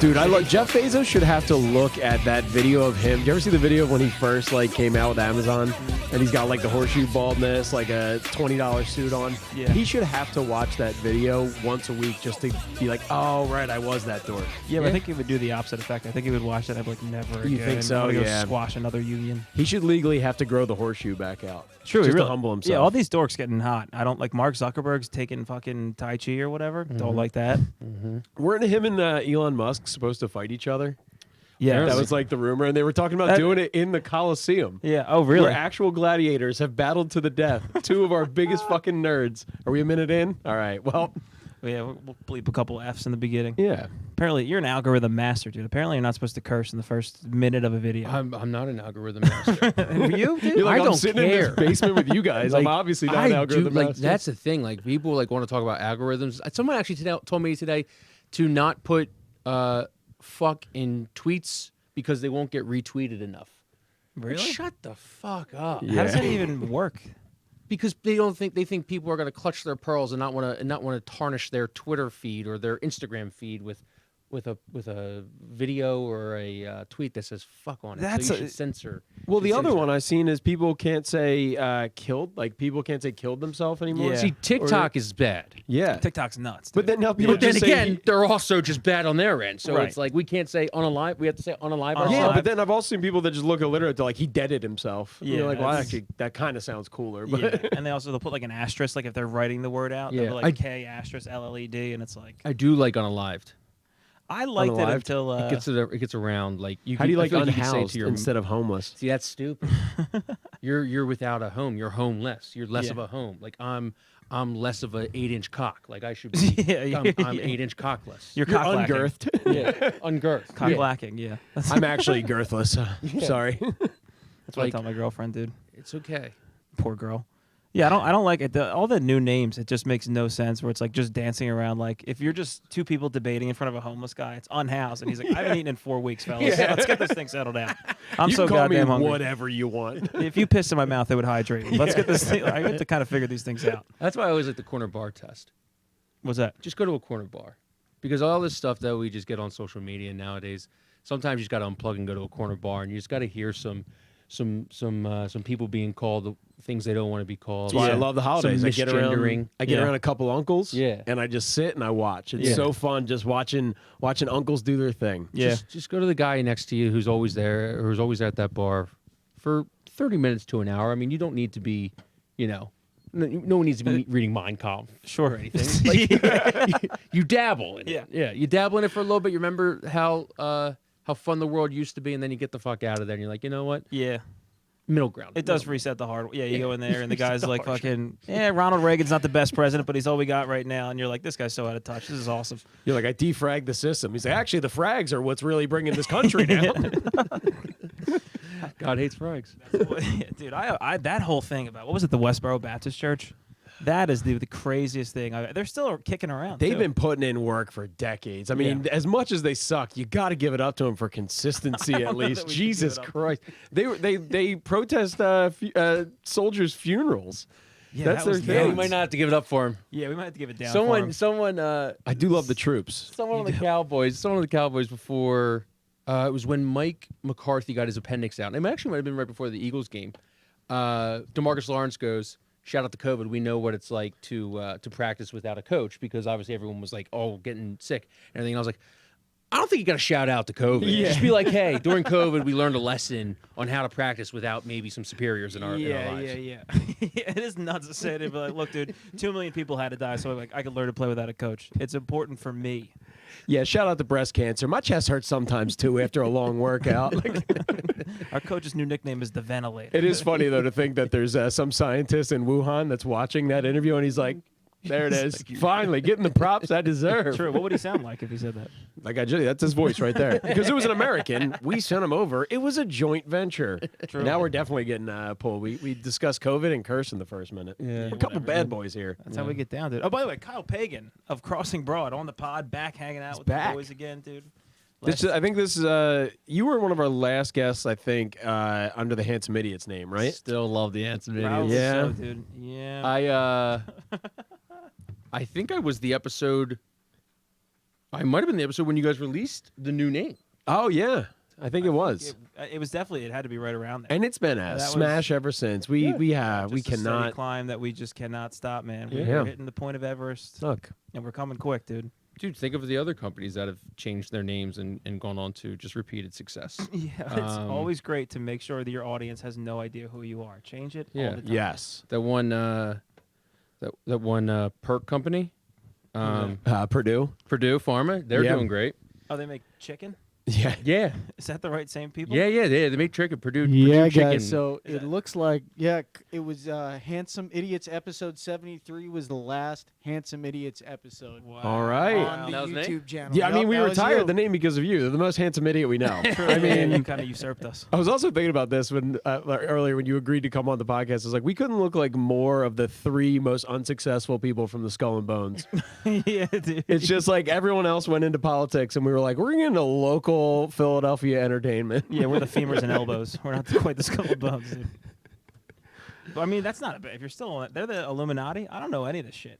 Dude, I love Jeff Bezos. Should have to look at that video of him. Do you ever see the video of when he first came out with Amazon and he's got the horseshoe baldness, a $20 suit on? Yeah. He should have to watch that video once a week just to be like, oh right, I was that dork. Yeah, but I think he would do the opposite effect. I think he would watch it and be like, never again. You think so? I'm gonna go Yeah. squash another union. He should legally have to grow the horseshoe back out. True, just he to really, humble himself. Yeah, all these dorks getting hot. I don't like Mark Zuckerberg's taking fucking Tai Chi or whatever. Don't like that. Weren't him and Elon Musk supposed to fight each other? Yeah, That was the rumor, and they were talking about doing it in the Coliseum. Yeah. Oh, really? Where actual gladiators have battled to the death. Two of our biggest fucking nerds. Are we a minute in? All right. Well, Yeah, we'll bleep a couple F's in the beginning. yeah. Apparently, you're an algorithm master, dude. Apparently, you're not supposed to curse in the first minute of a video. I'm not an algorithm master. You, dude? You're like, I I'm don't sitting in care. this basement with you guys. I'm obviously not an algorithm master. That's the thing. People want to talk about algorithms. Someone actually told me today to not put fuck in tweets because they won't get retweeted enough. Really? Shut the fuck up. How does that even work? Because they think people are going to clutch their pearls and not want to tarnish their Twitter feed or their Instagram feed with a video or a tweet that says fuck on it. So you should censor. Well, the other censor. one I've seen is people can't say killed. People can't say killed themselves anymore. Yeah. See, TikTok is bad. Yeah. TikTok's nuts. But Dude. then now people But then just say again, they're also just bad on their end. So Right. it's we can't say unalive. We have to say unalive. Unalive. yeah, ourselves. but then I've also seen people that just look illiterate to he deaded himself. Yeah, You're like, well, that's- actually, that kind of sounds cooler. But Yeah, and they'll put an asterisk if they're writing the word out. Yeah, They'll put K asterisk LLED, and it's I do like unalived. I liked it Unalived? until It gets around how do you I feel you can say unhoused to your instead of homeless? See, that's stupid. You're without a home. You're homeless. You're less Yeah. of a home. I'm less of an 8-inch cock. I should be. Yeah, I'm 8-inch cockless. You're You're cock lacking. ungirthed. Yeah, ungirthed. Cock Yeah. lacking, yeah. That's I'm actually girthless. Sorry. what I tell my girlfriend, dude. It's okay. Poor girl. Yeah, I don't like it. All the new names, it just makes no sense. Where it's just dancing around. If you're just two people debating in front of a homeless guy, it's unhoused, and he's like, "I haven't eaten in 4 weeks, fellas. Yeah. Let's get this thing settled down. I'm you so can call me goddamn hungry. whatever you want. If you pissed in my mouth, it would hydrate me. Let's get this thing. I have to kind of figure these things out. That's why I always like the corner bar test. What's that? Just go to a corner bar, because all this stuff that we just get on social media nowadays, sometimes you just got to unplug and go to a corner bar, and you just got to hear some people being called things they don't want to be called. That's why I love the holidays. Some I get misgendering. around a couple uncles, Yeah. and I just sit and I watch. It's Yeah. so fun just watching uncles do their thing. Yeah. Just go to the guy next to you who's always there, who's always at that bar for 30 minutes to an hour. I mean, you don't need to be, no one needs to be reading Mein Kampf Sure. or anything. You dabble in it. Yeah, you dabble in it for a little bit. You remember how fun the world used to be, and then you get the fuck out of there, and you're like, you know what? Yeah. Middle ground. It does reset the hard. Yeah, you go in there and the guy's like fucking, Ronald Reagan's not the best president, but he's all we got right now. And you're like, this guy's so out of touch. This is awesome. You're like, I defragged the system. He's like, actually, the frags are what's really bringing this country down. God hates frags. Dude, I that whole thing about, what was it, the Westboro Baptist Church? That is the craziest thing. They're still kicking around. They've too. been putting in work for decades. I mean, as much as they suck, you got to give it up to them for consistency at know least. that we should Jesus give it up. Christ, they protest soldiers' funerals. Yeah, That's that was their Yeah, thing. we might not have to give it up for him. Yeah, we might have to give it down. for him. Someone. I do love the troops. Someone on the Cowboys. Someone on the Cowboys before. It was when Mike McCarthy got his appendix out. It actually might have been right before the Eagles game. DeMarcus Lawrence goes, shout out to COVID. We know what it's like to practice without a coach, because obviously everyone was like, oh, getting sick and everything. And I was like, I don't think you got to shout out to COVID. Yeah. Just be like, hey, during COVID, we learned a lesson on how to practice without maybe some superiors in our lives. Yeah. It is nuts to say it, but like, look, dude, 2 million people had to die, so I could learn to play without a coach. It's important for me. Yeah, shout out to breast cancer. My chest hurts sometimes too after a long workout. Our coach's new nickname is the Ventilator. It is funny though to think that there's some scientist in Wuhan that's watching that interview and he's like, there it is. Finally, getting the props I deserve. True. What would he sound like if he said that? That's his voice right there. Because it was an American. We sent him over. It was a joint venture. True. Now we're definitely getting pulled. We discussed COVID and curse in the first minute. Yeah. We're a couple bad boys here. That's how we get down, dude. Oh, by the way, Kyle Pagan of Crossing Broad on the pod, back hanging out with back. the boys again, dude. I think this is you were one of our last guests, I think, under the Handsome Idiot's name, right? Still love the Handsome Probably Yeah. so, dude. Yeah. I I think I was the episode. I might have been the episode when you guys released the new name. Oh yeah, I think it was. It was definitely. It had to be right around there. And it's been a That smash ever since. We Just a steady cannot climb that we just cannot stop, man. Yeah. We're hitting the point of Everest, look. and we're coming quick, dude. Dude, think of the other companies that have changed their names and gone on to just repeated success. Yeah, it's always great to make sure that your audience has no idea who you are. Change it all Yeah. the time. Yes. That one, that one perk company, Purdue. Purdue Pharma, they're Yeah. doing great. Oh, they make chicken? Yeah. Yeah, Is that the right same people? yeah. They make chicken. Purdue Yeah, chicken. guys. So it looks like it was Handsome Idiots episode 73 was the last Handsome Idiots episode Wow. All right. on the That was me? YouTube channel. Yeah, I mean, Yup, we that was retired you. the name because of you. They're the most handsome idiot we know. I you mean, kind of usurped us. I was also thinking about this when earlier when you agreed to come on the podcast. I was like, we couldn't look like more of the 3 most unsuccessful people from the Skull and Bones. Yeah, dude. It's just like everyone else went into politics, and we were like, we're going into local Philadelphia entertainment. Yeah, we're the femurs and elbows. We're not quite the skull and bones, dude. But I mean, that's not a bad. If you're still, they're the Illuminati. I don't know any of this shit.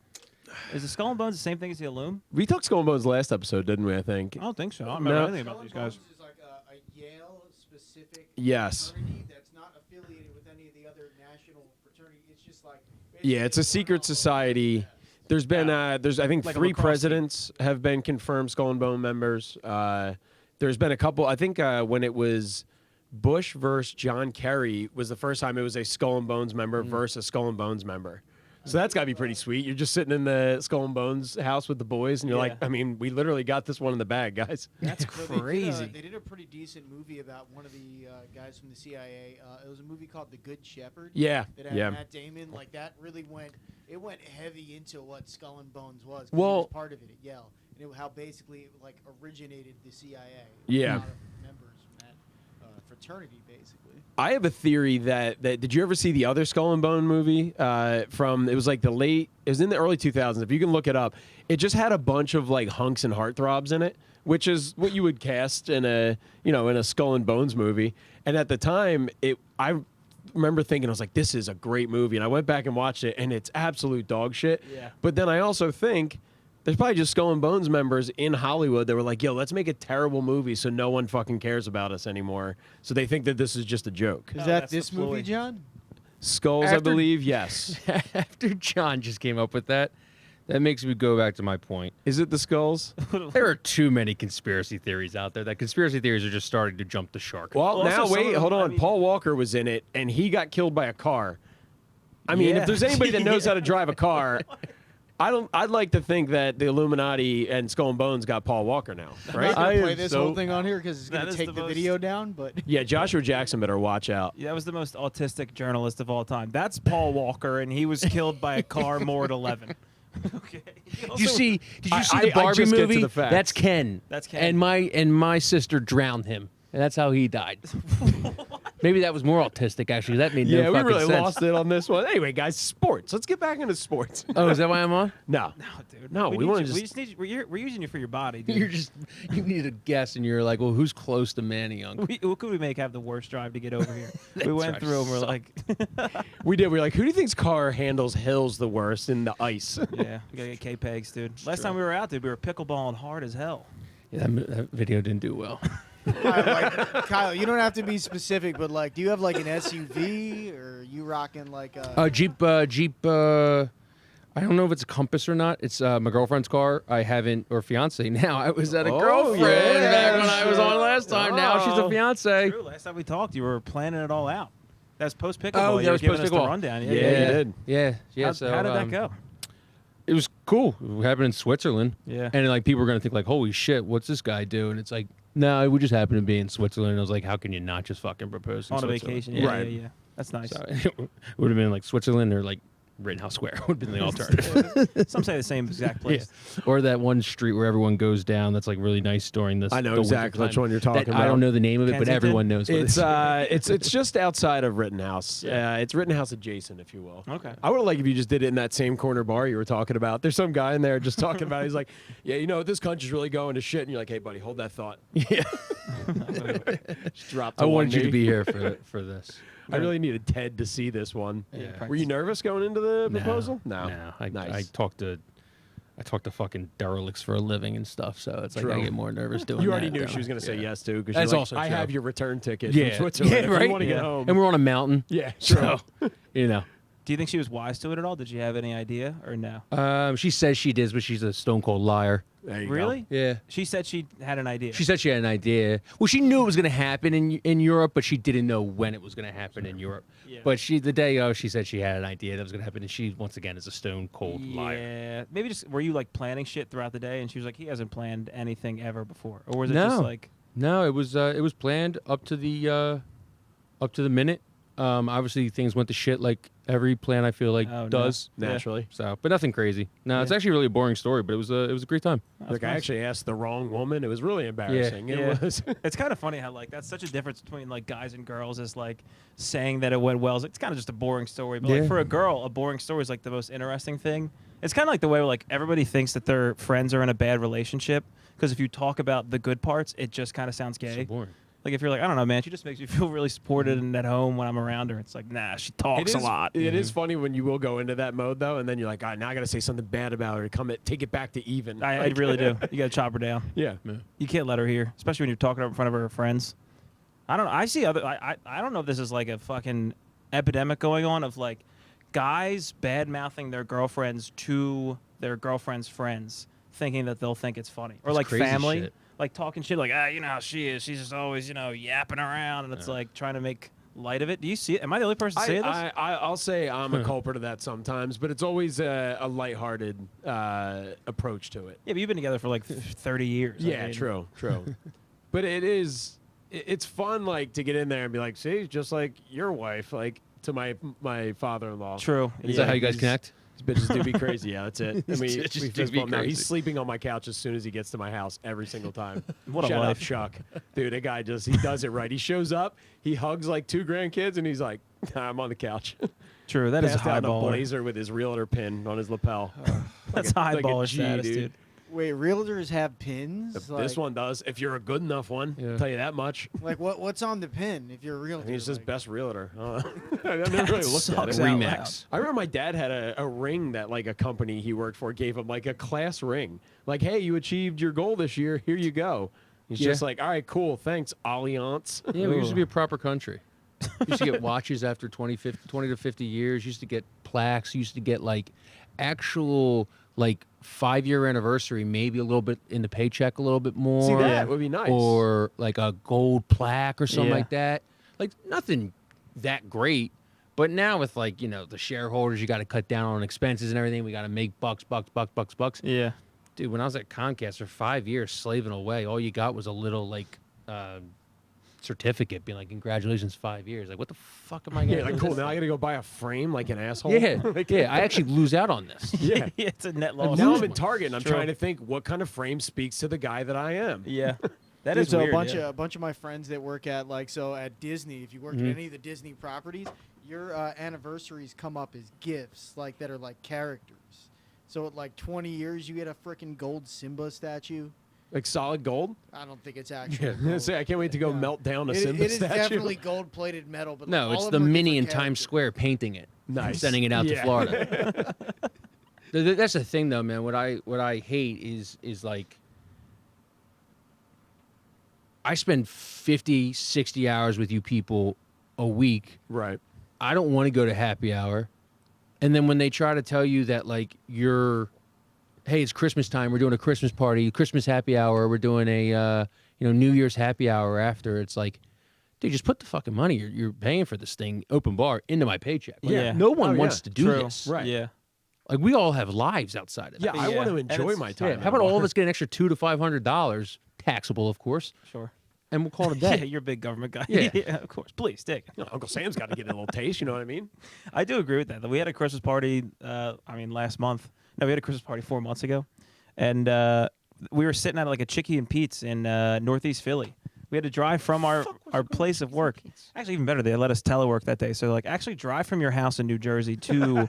Is the skull and bones the same thing as the Illum? We talked Skull and Bones last episode, didn't we? I think. I don't think so. I don't remember No. anything about these guys. is like a Yale-specific Yes. fraternity that's not affiliated with any of the other national fraternity. It's just like Yeah, it's a secret society. There's been there's I think Like a 3 lacrosse team. presidents have been confirmed Skull and Bone members. There's been a couple. I think when it was Bush versus John Kerry was the first time it was a Skull and Bones member versus a Skull and Bones member. So that's got to be pretty sweet. You're just sitting in the Skull and Bones house with the boys, and you're like, Yeah. I mean, we literally got this one in the bag, guys. That's So crazy. They did a pretty decent movie about one of the guys from the CIA. It was a movie called The Good Shepherd. Yeah, That had yeah. Matt Damon. Like that really went heavy into what Skull and Bones was. 'Cause he Well- was part of it at Yale, and how basically it like originated the CIA. Yeah. A lot of members from that fraternity, basically. I have a theory that did you ever see the other Skull and Bone movie from it was like it was in the early 2000s. If you can look it up, it just had a bunch of like hunks and heartthrobs in it, which is what you would cast in a Skull and Bones movie. And at the time, I remember thinking, I was like, this is a great movie, and I went back and watched it, and it's absolute dog shit. Yeah. But then I also think there's probably just Skull and Bones members in Hollywood that were like, yo, let's make a terrible movie so no one fucking cares about us anymore. So they think that this is just a joke. Is Oh, that that's the this movie, Floyd. John? Skulls, I After- believe, yes. After John just came up with that makes me go back to my point. Is it the skulls? There are too many conspiracy theories out there. That conspiracy theories are just starting to jump the shark. Well, Also, now some wait, of them, hold I on. mean- Paul Walker was in it, and he got killed by a car. I mean, Yeah. if there's anybody that knows how to drive a car, I'd like to think that the Illuminati and Skull and Bones got Paul Walker now, I'm right? not gonna I play am this so- whole thing on here because it's That gonna is take the the most- video down. But Yeah, Joshua Jackson better watch out. Yeah, that was the most autistic journalist of all time. That's Paul Walker, and he was killed by a car more at 11. Okay. Did you see I- the I Barbie just get to movie? the facts. That's Ken. That's Ken. And my sister drowned him, and that's how he died. Maybe that was more autistic. Actually, that made no Yeah, we fucking really sense. lost it on this one. Anyway, guys, sports. Let's get back into sports. Oh, is that why I'm on? No. No, dude. No, we need wanna you- just- We just need. We're using you for your body, dude. You need a guess, and you're like, well, who's close to Manny Young? What could we make have the worst drive to get over here? We went drive through and we're like, We did. We were like, who do you think's car handles hills the worst in the ice? yeah, we gotta get K-pegs, dude. Last time we were out, dude, we were pickleballing hard as hell. Yeah, that video didn't do well. Kyle, you don't have to be specific, but like, do you have like an SUV or are you rocking like a? Jeep. I don't know if it's a Compass or not. It's my girlfriend's car. I haven't, or fiance now. I was at a Oh, girlfriend yeah, back when I was shit. on last time. Now she's a Oh. fiance. True. Last time we talked, you were planning it all out. That was post pickleball. Oh, you that were was giving us the post-pickleball. rundown. Yeah, you did. Yeah. How, So how did that go? It was cool. It happened in Switzerland. Yeah. And like people were gonna think like, holy shit, what's this guy do? And it's like, no, we just happened to be in Switzerland. And I was like, how can you not just fucking propose in On a Switzerland? vacation. Yeah, Right. yeah. That's nice. So it would have been like Switzerland or like Rittenhouse Square would have been the alternative. Some say the same exact place. Or that one street where everyone goes down that's like really nice during this. I know the exactly wintertime. which one you're talking That- about. I don't know the name of it, but Kensington? everyone knows what It's just outside of Rittenhouse. It's Rittenhouse adjacent, if you will. Okay. I would like if you just did it in that same corner bar you were talking about. There's some guy in there just talking about. He's like, yeah, you know, this country's really going to shit, and you're like, hey, buddy, hold that thought. Yeah. Just drop. I to one wanted you to knee. be here for this. I really needed Ted to see this one. Yeah. Were you nervous going into the No, proposal? No, I Nice. talked to I talk to fucking derelicts for a living and stuff, so it's like I True. get more nervous doing You already that, knew though. she was going to say Yeah. yes too, because That's like, also I true. have your return ticket Yeah. from Switzerland. Yeah, if right? You want to Yeah. get home? And we're on a mountain. Yeah, true. So, you know. Do you think she was wise to it at all? Did you have any idea or no? She says she did, but she's a stone cold liar. There you go. Really? Yeah. She said she had an idea. She said she had an idea. Well, she knew it was going to happen in Europe, but she didn't know when it was going to happen in Europe. Yeah. But the day of, she said she had an idea that was going to happen, and she once again is a stone cold liar. Yeah. Maybe just were you like planning shit throughout the day, and she was like, he hasn't planned anything ever before, or was it No. just like? No, it was planned up to the minute. Obviously, things went to shit like every plan I feel like Oh, no. does. Yeah. Naturally. So, but nothing crazy. No, it's Yeah. actually really a boring story, but it was a great time. Like I nice. actually asked the wrong woman. It was really embarrassing. Yeah. It was. It's kind of funny how like that's such a difference between like guys and girls is like saying that it went well. It's kind of just a boring story, but like Yeah. for a girl, a boring story is like the most interesting thing. It's kind of like the way like everybody thinks that their friends are in a bad relationship because if you talk about the good parts, it just kind of sounds gay. So boring. Like if you're like, I don't know, man, she just makes me feel really supported and at home when I'm around her. It's like, nah, she talks a lot. It is funny when you will go into that mode though, and then you're like, all right, now I got to say something bad about her to take it back to even. I Like, really do. You got to chop her down. Yeah. You can't let her hear, especially when you're talking in front of her friends. I don't know. I see other. I don't know if this is like a fucking epidemic going on of like guys bad mouthing their girlfriends to their girlfriends' friends, thinking that they'll think it's funny, or That's like crazy family, shit. like talking shit, like you know how she is. She's just always yapping around, and it's like trying to make light of it. Do you see it? Am I the only person to say this? I'll say I'm a culprit of that sometimes, but it's always a lighthearted approach to it. Yeah, but you've been together for like 30 years. I Yeah, mean, true. But it's fun like to get in there and be like, see, just like your wife, like to my father-in-law. True. Is that how you guys he's- connect? These bitches do be crazy. Yeah, that's it. And we Bitches do fist be bump now. crazy. He's sleeping on my couch as soon as he gets to my house every single time. What a Shout life. out Chuck. Dude, that guy he does it right. He shows up, he hugs like 2 grandkids, and he's like, I'm on the couch. True. That is Passed out in a highballer. blazer with his realtor pin on his lapel. That's like a highballer G, status, dude. dude. Wait, realtors have pins? This Like- one does. If you're a good enough one, Yeah. I'll tell you that much. Like what's on the pin if you're a I realtor? think it's his like, best realtor. I never really looked at sucks it. out Remax. I remember my dad had a ring that like a company he worked for gave him like a class ring. Like, hey, you achieved your goal this year. Here you go. He's Yeah. just like, all right, cool, thanks, Allianz. Yeah, we used to be a proper country. Used to get watches after 20 to 50 years. Used to get plaques. Used to get like actual like 5-year anniversary, maybe a little bit in the paycheck, a little bit more. See, that would be nice. Or like a gold plaque or something Yeah. like that. Like nothing that great. But now with like, the shareholders, you got to cut down on expenses and everything. We got to make bucks. Yeah. Dude, when I was at Comcast for 5 years slaving away, all you got was a little like certificate being like, congratulations, 5 years. Like, what the fuck am I Yeah, getting? like cool. Now I got to go buy a frame like an asshole. Yeah, Like, yeah. I actually lose out on this. yeah. Yeah, it's a net loss. Now lose I'm in one. Target and I'm True. trying to think what kind of frame speaks to the guy that I am. Yeah. That Dude, is so weird. a bunch of my friends that work at at Disney, if you work at any of the Disney properties, your anniversaries come up as gifts that are like characters. So at like 20 years, you get a freaking gold Simba statue. Like solid gold. I don't think it's actually. I was gonna say, I can't wait to go Yeah. melt down a It Simba is statue. definitely gold-plated metal, but No, all it's of the them are mini in different Times characters. Square painting it, and Nice. sending it out to Yeah. Florida. That's the thing, though, man. What I hate is like I spend 50, 60 hours with you people a week. Right. I don't want to go to happy hour. And then when they try to tell you that like hey, it's Christmas time, we're doing a Christmas party, Christmas happy hour, we're doing a New Year's happy hour after, it's like, dude, just put the fucking money you're paying for this thing, open bar, into my paycheck. Like, Yeah. No one Oh, wants yeah. to do True. this. Right. Yeah. Like we all have lives outside of Yeah, that. I Yeah. want to And enjoy it's- my time. Yeah, how about all of us get an extra $200 to $500, taxable, of course, Sure. and we'll call it a Yeah, day. you're a big government guy. Yeah. Yeah, of course. Please, take it. You know, Uncle Sam's got to get a little taste. You know what I mean? I do agree with that. We had a Christmas party, last month. No, we had a Christmas party 4 months ago. And we were sitting at like a Chicky and Pete's in Northeast Philly. We had to drive from our place of work. Actually, even better, they let us telework that day. So, actually drive from your house in New Jersey to...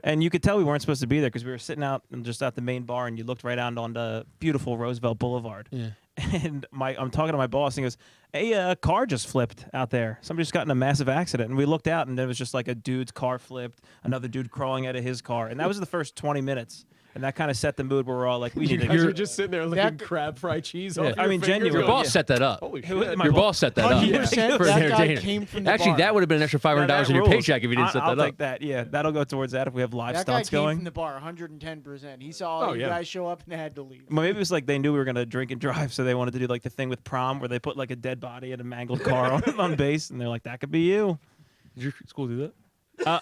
And you could tell we weren't supposed to be there because we were sitting out just out the main bar, and you looked right out on the beautiful Roosevelt Boulevard. Yeah. And I'm talking to my boss, and he goes, "Hey, a car just flipped out there. Somebody just got in a massive accident." And we looked out, and there was just like a dude's car flipped, another dude crawling out of his car, and that was the first 20 minutes. And that kind of set the mood where we're all like, we need You to. guys are just sitting there looking That- crab fried cheese. Yeah. Off I your mean, fingers. genuinely. Your You're boss like, set that up. Holy Who- shit. my Your boss- boss set that up 100% for an that guy entertainer. came from the Actually, bar. that would have been an extra $500 that in your rules. paycheck if you didn't set I'll that take up. that. Yeah, that'll go towards that if we have live That guy stunts came going. from the bar 110%. He saw all Oh, you yeah. guys show up and had to leave. Well, maybe it was like they knew we were gonna drink and drive, so they wanted to do like the thing with prom where they put like a dead body in a mangled car on base, and they're like, "That could be you." Did your school do that?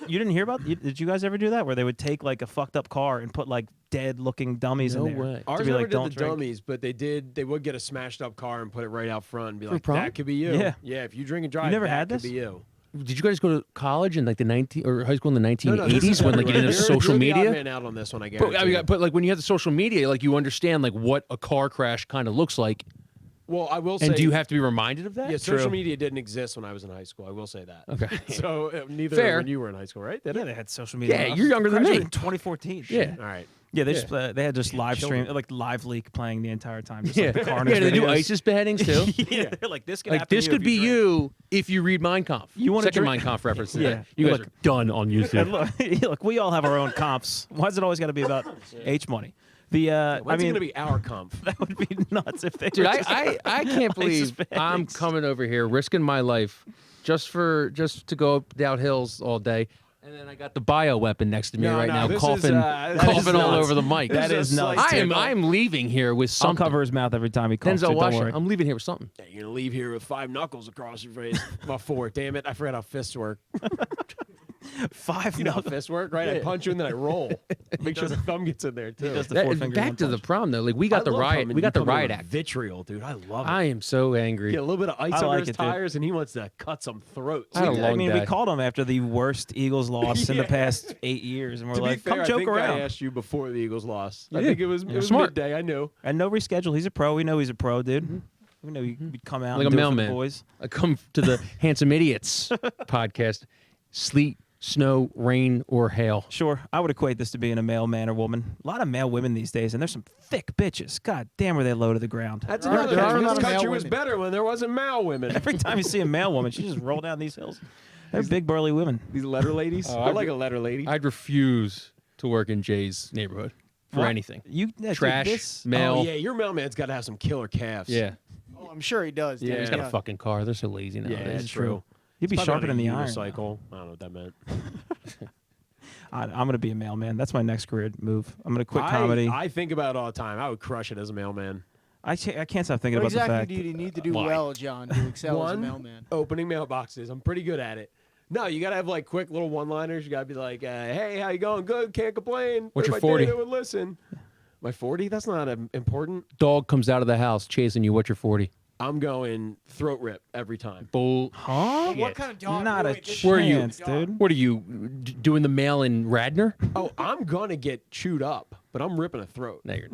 You didn't hear about? Did you guys ever do that? Where they would take like a fucked up car and put like dead-looking dummies No in there? way. To Ours be never like, did "Don't the drink." dummies, but they would get a smashed up car and put it right out front and be like, prom? that could be you. Yeah. Yeah, if you drink and drive, never that had could this? be you. Did you guys go to college in like the 19 or high school in the No, 1980s no, this is when like you didn't have everywhere. social You're the media? odd man out on this one, I But, guarantee. I mean, but like when you have the social media, like you understand like what a car crash kind of looks like, well, I will say. and do you have to be reminded of that? Yeah, social True. media didn't exist when I was in high school. I will say that. Okay. So neither Fair. when you were in high school, right? Did Yeah, it? they had social media. Yeah, when I you're was younger than me. graduated in 2014. Yeah. All right. Yeah, they Yeah. just they had just live Killing stream like live leak playing the entire time. Just Yeah, like the carnage yeah. They do videos. ISIS beheadings too. yeah, they're like this could Like happen this to could if be drink. you if you read Mein Kampf. You wanna Second drink- Mein Kampf reference. Yeah. You guys Look- are done on And YouTube. look, we all have our own comps. Why is it always got to be about H money? The I When's it mean, gonna be our comp? that would be nuts if they. Dude, were just- I can't believe ISIS I'm beheadings. coming over here risking my life just to go up down hills all day. And then I got the bioweapon next to me No, right no, now, this is, coughing, that is coughing all nuts. over the mic. That This is a nuts. slight I am leaving here with I'll something. cover his mouth every time he coughs. Denzel Don't Washington. worry. I'm leaving here with something. Yeah, you're gonna leave here with 5 knuckles across your face. Well, 4. Damn it! I forgot how fists work. Five You know how knuckles. fists work, right? I punch you and then I roll. Make sure the thumb gets in there too. does the four-finger Back one to the punch. prom though. Like we got the riot. We got the riot act. Vitriol, dude. I love it. I am so angry. Get a little bit of ice I under like his it, dude. tires, and he wants to cut some throats. I had a I long mean, day. we called him after the worst Eagles loss in the Yeah. past 8 years, and we're To be like, fair, "Come I joke think around." I asked you before the Eagles lost. I Yeah. think it was Smart. midday. I knew. And no reschedule. He's a pro. We know he's a pro, dude. We know he'd come out Like and a do it for the mailman. boys. I come to the Handsome Idiots podcast. Sleet, snow, rain, or hail. Sure, I would equate this to being a male man or woman. A lot of male women these days, and there's some thick bitches. God damn, are they low to the ground? That's There are- another there are a thing. lot This of male country was women. better when there wasn't male women. Every time you see a male woman, she just roll down these hills. They're big burly women. These letter ladies. Oh, I I'd like be- a letter lady. I'd refuse to work in Jay's neighborhood for What? anything. Dude, Trash, this- mail. Oh yeah, your mailman's got to have some killer calves. Yeah. Oh, I'm sure he does. Yeah. dude. He's got a fucking car. They're so lazy yeah, nowadays. that's true. You'd be It's probably sharper than on the a iron. unicycle. I don't know what that meant. I'm gonna be a mailman. That's my next career move. I'm gonna quit comedy. I think about it all the time. I would crush it as a mailman. I can't stop thinking What about the exactly fact. do you need to do Why? well, John, to excel as a One, mailman? opening mailboxes. I'm pretty good at it. No, you gotta have like quick little one-liners. You gotta be like, "Hey, how you going? Good. Can't complain." What's your If I 40? did, I would listen. My 40? That's not important. Dog comes out of the house chasing you. What's your 40? I'm going throat rip every time. Bull. Huh? What kind of dog? Not a wait, this Where are you? chance, dude. What are you doing the mail in Radnor? Oh, I'm gonna get chewed up, but I'm ripping a throat. No, you're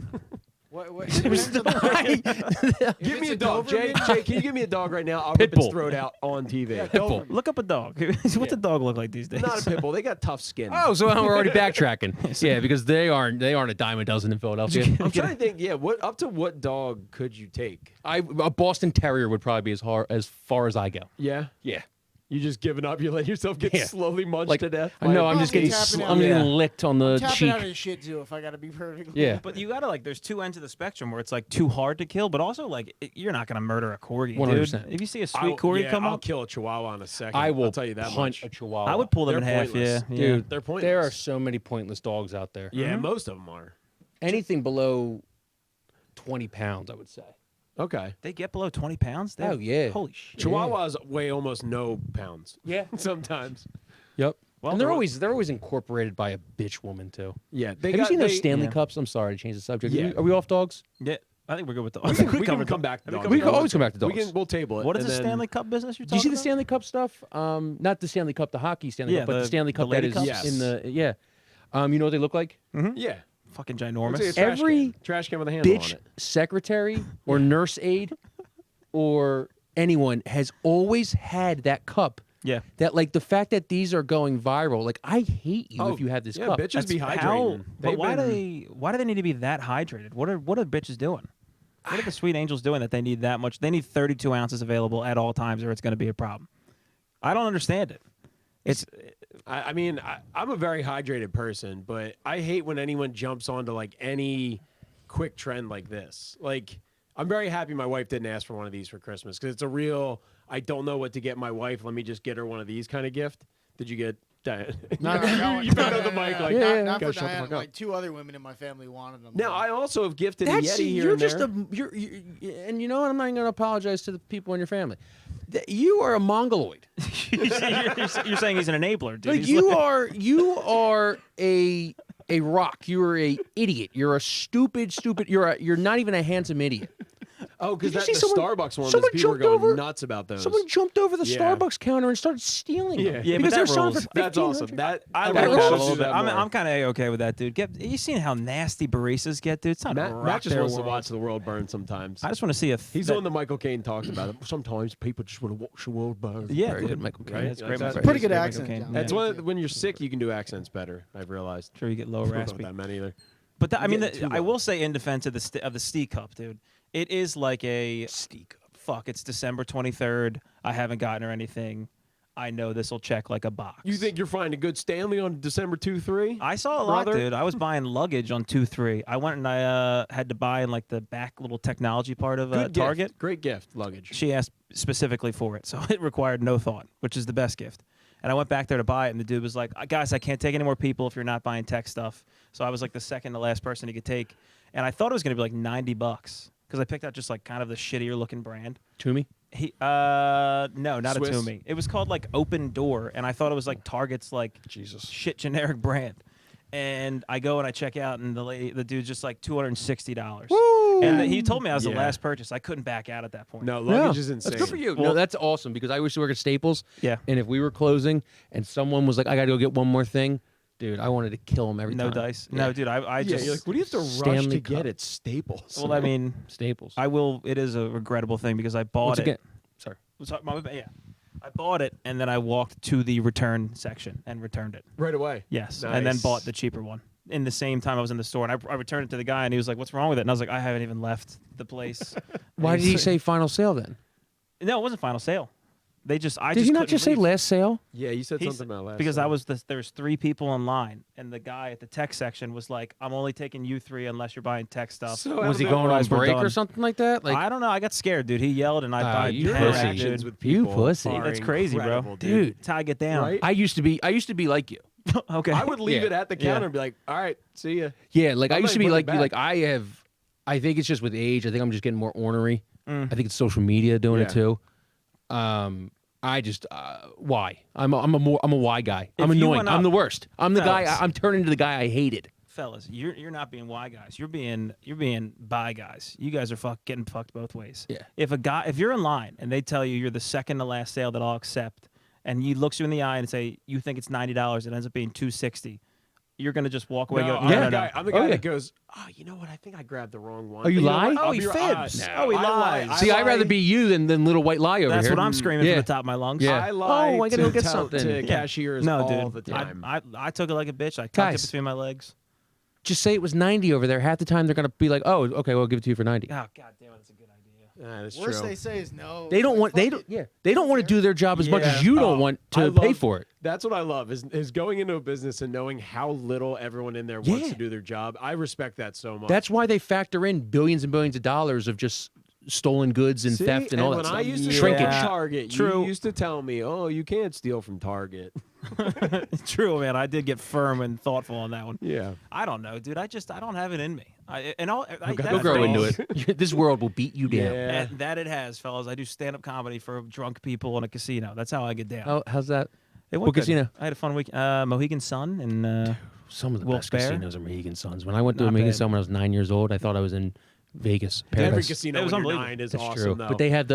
What, it depends on the- Give it's me a a dog, Jay. Doberman- Jay, can you give me a dog right now? I'll rip his Pitbull. throat out on TV. Yeah, Pitbull. Doberman. Look up a dog. What's a dog look like these days? Not a pit bull. They got tough skin. Oh, so we're already backtracking. Yeah, because they aren't a dime a dozen in Philadelphia. I'm trying to think. Yeah, what dog could you take? A Boston Terrier would probably be as far as I go. Yeah, Yeah. you just giving up. You let yourself get Yeah. slowly munched Like to death. I know by- I'm just Probably getting tapping out. I'm getting Yeah. licked on the Tapping cheek. out of the shit zoo, if I gotta be perfectly. Yeah. But you gotta like, there's two ends of the spectrum where it's like too hard to kill, but also like you're not gonna murder a corgi, 100%. dude. If you see a sweet I'll- corgi yeah, come I'll up, kill a chihuahua in a second. I will I'll tell you that punch much. a chihuahua. I would pull them in They're half. Yeah, pointless. yeah. Dude, They're pointless. there are so many pointless dogs out there. Yeah, most of them are. Anything below 20 pounds, I would say. Okay. They get below 20 pounds. Oh, yeah. Holy shit. Chihuahuas weigh almost no pounds. Yeah. Sometimes. Yep. Well, and they're they're- always incorporated by a bitch woman too. Yeah. They Have you seen those they- Stanley yeah. Cups? I'm sorry to change the subject. Yeah. Are we off dogs? Yeah, I think we're good with the. We can come back to dogs. We can always come back to We dogs. we'll table it. What is and the then- Stanley Cup business you're Do you talking see the about? Stanley Cup stuff? Not the Stanley Cup, the hockey Stanley Yeah, Cup, but the the- Stanley the Cup that lady is cups? Yes. in the yeah. You know what they look like? Yeah. Fucking Looks like a ginormous. trash Every can. Trash can with a handle on Bitch it. secretary or nurse aide or anyone has always had that cup. Yeah. That like the fact that these are going viral. Like I hate you Oh, if you have this yeah, cup. bitches be That's hydrating. how- But They've why do been- they need to be that hydrated? What are bitches doing? What are the sweet angels doing that they need that much? They need 32 ounces available at all times, or it's going to be a problem. I don't understand it. I mean, I'm a very hydrated person, but I hate when anyone jumps onto like any quick trend like this. Like, I'm very happy my wife didn't ask for one of these for Christmas because it's a real, I don't know what to get my wife. Let me just get her one of these kind of gift. Did you get Diane? You picked up the mic like, not for shut the Diana. fuck up. Like 2 other women in my family wanted them. Now, I also have gifted a That's Yeti here you're and just there. and you know what? I'm not even going to apologize to the people in your family. You are a mongoloid. You're saying he's an enabler, dude. Like He's you are a rock. You are a idiot. You're a stupid. You're not even a handsome idiot. Oh, because Did that you the see someone- Starbucks one, someone people were jumped going over- nuts about those. Someone jumped over the Yeah. Starbucks counter and started stealing them. Yeah, but because that they're selling rules. for That's awesome. $1,500. That I I like wish that I a could little do bit. that I'm more. kind of okay with that, dude. You seen how nasty baristas get, dude? It's not Matt, rock Matt just their wants to world. watch the world burn sometimes. I just want to see He's that, the one that Michael Caine talks about. Sometimes people just want to watch the world burn. Yeah, Very dude. good, Michael Caine. Right? That's Like great. that. Michael Pretty Caine. good Michael accent, Caine. John. Yeah. That's when you're sick, you can do accents better. I've realized. Sure, you get lower I don't know raspy. that many either. But I mean, getting too I low. will say in defense of the Steak Cup, dude, it is like a Steak. fuck. It's December 23rd. I haven't gotten her anything. I know this will check like a box. You think you're finding a good Stanley on December 2-3? I saw a lot, brother? dude. I was buying luggage on 2-3. I went and I had to buy in like the back little technology part of Good Target. gift. Great gift. Luggage. She asked specifically for it, so it required no thought, which is the best gift. And I went back there to buy it, and the dude was like, "Guys, I can't take any more people if you're not buying tech stuff." So I was like the second to last person he could take, and I thought it was going to be like $90 because I picked out just like kind of the shittier looking brand. Toomey. He no, not Swiss? a Toomey. It was called like Open Door, and I thought it was like Target's like Jesus. shit generic brand. And I go and I check out, and the dude's just like $260. And he told me I was the Yeah. last purchase. I couldn't back out at that point. No, luggage is That's insane. good for you. Well- no, that's awesome because I used to work at Staples. Yeah. And if we were closing and someone was like, I got to go get one more thing, dude, I wanted to kill him every No time. dice. Yeah. No, dude. I Yeah, just. you're like, what do you have to rush Stanley to get Cup. at Staples? Well, I mean, Staples. I will. It is a regrettable thing because I bought Once it. again, sorry. Yeah. I bought it and then I walked to the return section and returned it. right away. Yes, and then Nice. bought the cheaper one in the same time I was in the store. And I returned it to the guy, and he was like, "What's wrong with it?" And I was like, "I haven't even left the place." Why And did he was say final sale then? like, "No, it wasn't final sale. They just I Did just he not couldn't just say leave." last sale? Yeah, you said He's- something about last because time. I was there's 3 people in line, and the guy at the tech section was like, "I'm only taking you 3 unless you're buying tech stuff." So Was he out of going on otherwise we're break or done. something like that? Like, I don't know. I got scared, dude. He yelled, and I you panicked, pussy. interactions dude. with You people pussy. are That's crazy, bro. incredible, dude. That's how I get down. Right? I used to be like you. Okay. I would leave Yeah. it at the Yeah. counter and be like, all right, see ya. Yeah, like I I'm used not to be even like putting you. it Like I think it's just with age. I think I'm just getting more ornery. I think it's social media doing it Yeah. too. I just why? I'm a why guy. I'm If you annoying. went I'm up- the worst. I'm the guy. Fellas. I'm turning to the guy I hated. Fellas, you're not being why guys. You're being bi guys. You guys are getting fucked both ways. Yeah. If you're in line and they tell you you're the second to last sale that I'll accept, and he looks you in the eye and say you think it's $90, it ends up being $260. You're gonna just walk away. No, and go, I'm no, the no, guy, no. I'm the guy Oh, yeah. that goes, you know what? I think I grabbed the wrong one. Oh, you know lie? what? Oh, I'll he be- fibs. No, Oh, he I lie. lies. I See, I'd rather lie. be you than little white lie over That's here. what I'm screaming Yeah. from the top of my lungs. Yeah. I lie Oh, I gotta to go get tell- something. to Yeah. cashiers No, all dude. the time. I took it like a bitch. I tucked Guys. it between my legs. Just say it was 90 over there. Half the time they're gonna be like, "Oh, okay, we'll give it to you for 90." Oh, god damn it, that's a good idea. That's Worst true. they say is no. They don't Like, want. They fuck don't. it. Yeah, they don't want to do their job as much as Yeah. you don't Oh, want I to pay love- for it. That's what I love is going into a business and knowing how little everyone in there wants Yeah. to do their job. I respect that so much. That's why they factor in billions and billions of dollars of just stolen goods and See, theft and all that when stuff. I used to Shrinkage. shop at Target, True. you used to tell me, "Oh, you can't steal from Target." True, man. I did get firm and thoughtful on that one. Yeah. I don't know, dude. I don't have it in me. You'll that's grow into balls. it. This world will beat you down. Yeah. And that it has, fellas. I do stand-up comedy for drunk people in a casino. That's how I get down. How's that? It went what good. casino? I had a fun week. Mohegan Sun and Some of the Wilkes best Barre? casinos are Mohegan Suns. When I went to Not Mohegan bad. Sun when I was 9 years old, I thought I was in Vegas. Every Paradise. casino It was when you're unbelievable. 9 is That's awesome, true. though.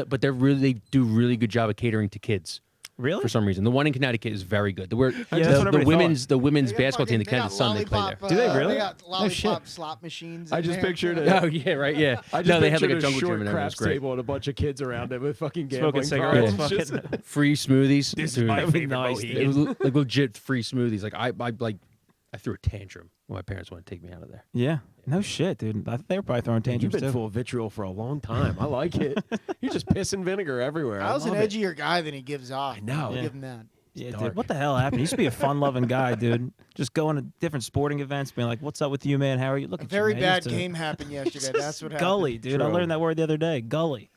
But they do really good job at catering to kids really. for some reason. The one in Connecticut is very good. The, that's what everybody women's They got basketball team, the fucking- Connecticut Sun, they play there. Do they really? They got shit. lollipop slot machines. I in just there. pictured it. Oh yeah, right, yeah. I just no, they had like pictured a jungle short gym and everything. It was craps great. table and a bunch of kids around it with fucking Smoking gambling cigarettes. cards. Yeah. Fucking- Free smoothies. This is Dude, my That'd be favorite nice, Mohegan. it was like legit free smoothies. Like I threw a tantrum when my parents wanted to take me out of there. yeah. No shit, dude. I think they were probably throwing You've tantrums been too. full of vitriol for a long time. I like it. You're just pissing vinegar everywhere. I was an love it. edgier guy than he gives off. I know. I'll Yeah. give him that. Yeah, dark. dude. What the hell happened? You used to be a fun-loving guy, dude. Just going to different sporting events, being like, "What's up with you, man? How are you?" Look A at very you, man. bad game happened yesterday. That's what happened. Gully, dude. I True. learned that word the other day. Gully.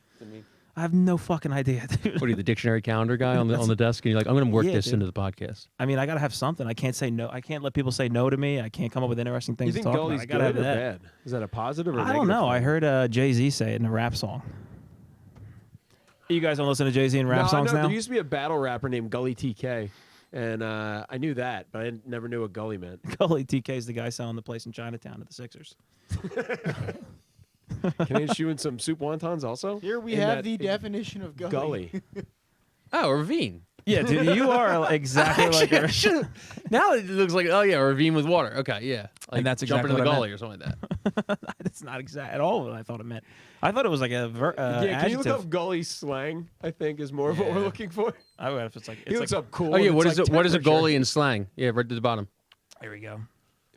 I have no fucking idea, dude. What are you, the dictionary calendar guy on the desk? And you're like, I'm going to work Yeah, this dude. into the podcast. I mean, I gotta have something. I can't say no. I can't let people say no to me. I can't come up with interesting You things think to talk Gully's about. I gotta good or have that. bad? Is that a positive or I negative don't know. I thing? heard Jay-Z say it in a rap song. You guys don't listen to Jay-Z in rap No, songs no, now? There used to be a battle rapper named Gully TK, and I knew that, but I never knew what Gully meant. Gully TK is the guy selling the place in Chinatown at the Sixers. Can I issue in some soup wontons also? Here we In have that the definition of gully. Gully. Oh, a ravine. Yeah, dude, you are exactly like a... Now it looks like, oh, yeah, a ravine with water. Okay, yeah. Like And that's jumping exactly in the what I gully or something like that. That's not exact at all what I thought it meant. I thought it was like a Yeah, can you look adjective. up Gully slang? I think is more of what we're looking for. I would if it's like... He It's looks like up cool. Oh, yeah, and what it's is like it? What is a temperature. goalie in slang? Yeah, right to the bottom. Here we go.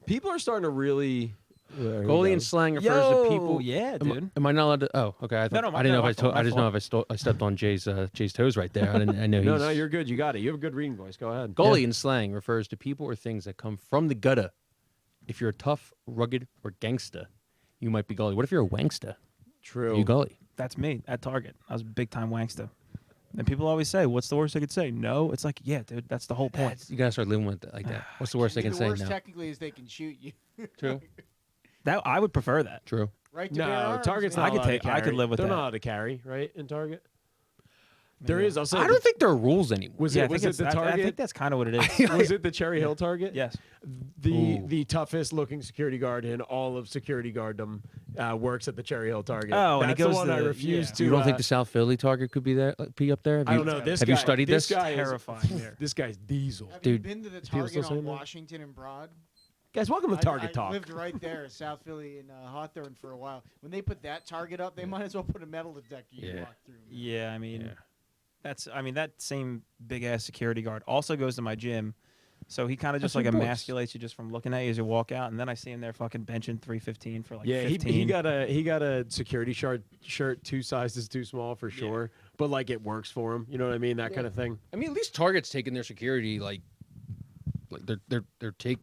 People are starting to really. Goalie in slang refers Yo, to people. yeah, Am, dude. am I not allowed to? Oh, okay. I, thought, no, I didn't know my if I. fault, I my just know if I stepped on Jay's toes right there. I know No, he's. no, you're good. You got it. You have a good reading voice. Go ahead. Goalie in slang refers to people or things that come from the gutter. If you're tough, rugged, or gangsta, you might be goalie. What if you're a wanksta? True. You goalie. That's me at Target. I was a big time wankster. And people always say, "What's the worst they could say?" No, it's like, yeah, dude, that's the whole point. You gotta start living with it like that. What's the worst they can the say worst now? technically is they can shoot you. True. That I would prefer that. True. Right to bare No, arms, Target's man. not I could allowed to take- I could carry. live with They're that. not allowed to carry, right, in Target? There is. I'll say. I don't think there are rules anymore. Was Yeah, it was it the I Target? think that's kind of what it is. Was it the Cherry Hill Target? Yes. Ooh. The toughest looking security guard in all of security guarddom works at the Cherry Hill Target. Oh, and that's he goes the one to I the- refuse yeah. to. You don't think the South Philly Target could be there? Be up there? Have I you, don't know. This have guy, you studied this? Guy Terrifying is, there. This guy's diesel. Have Dude, you been to the people still Target saying on that? Washington and Broad? Guys, welcome to Target I Talk. lived right there, South Philly and Hawthorne for a while. When they put that Target up, they might as well put a metal detector you Yeah. can walk through. Yeah, I mean, Yeah. that same big ass security guard also goes to my gym. So he kind of just That's like your boys. emasculates you just from looking at you as you walk out, and then I see him there fucking benching 315 for like Yeah, 15. he got a security shirt 2 sizes too small for sure, but like it works for him. You know what I mean? That kind of thing. I mean, at least Target's taking their security like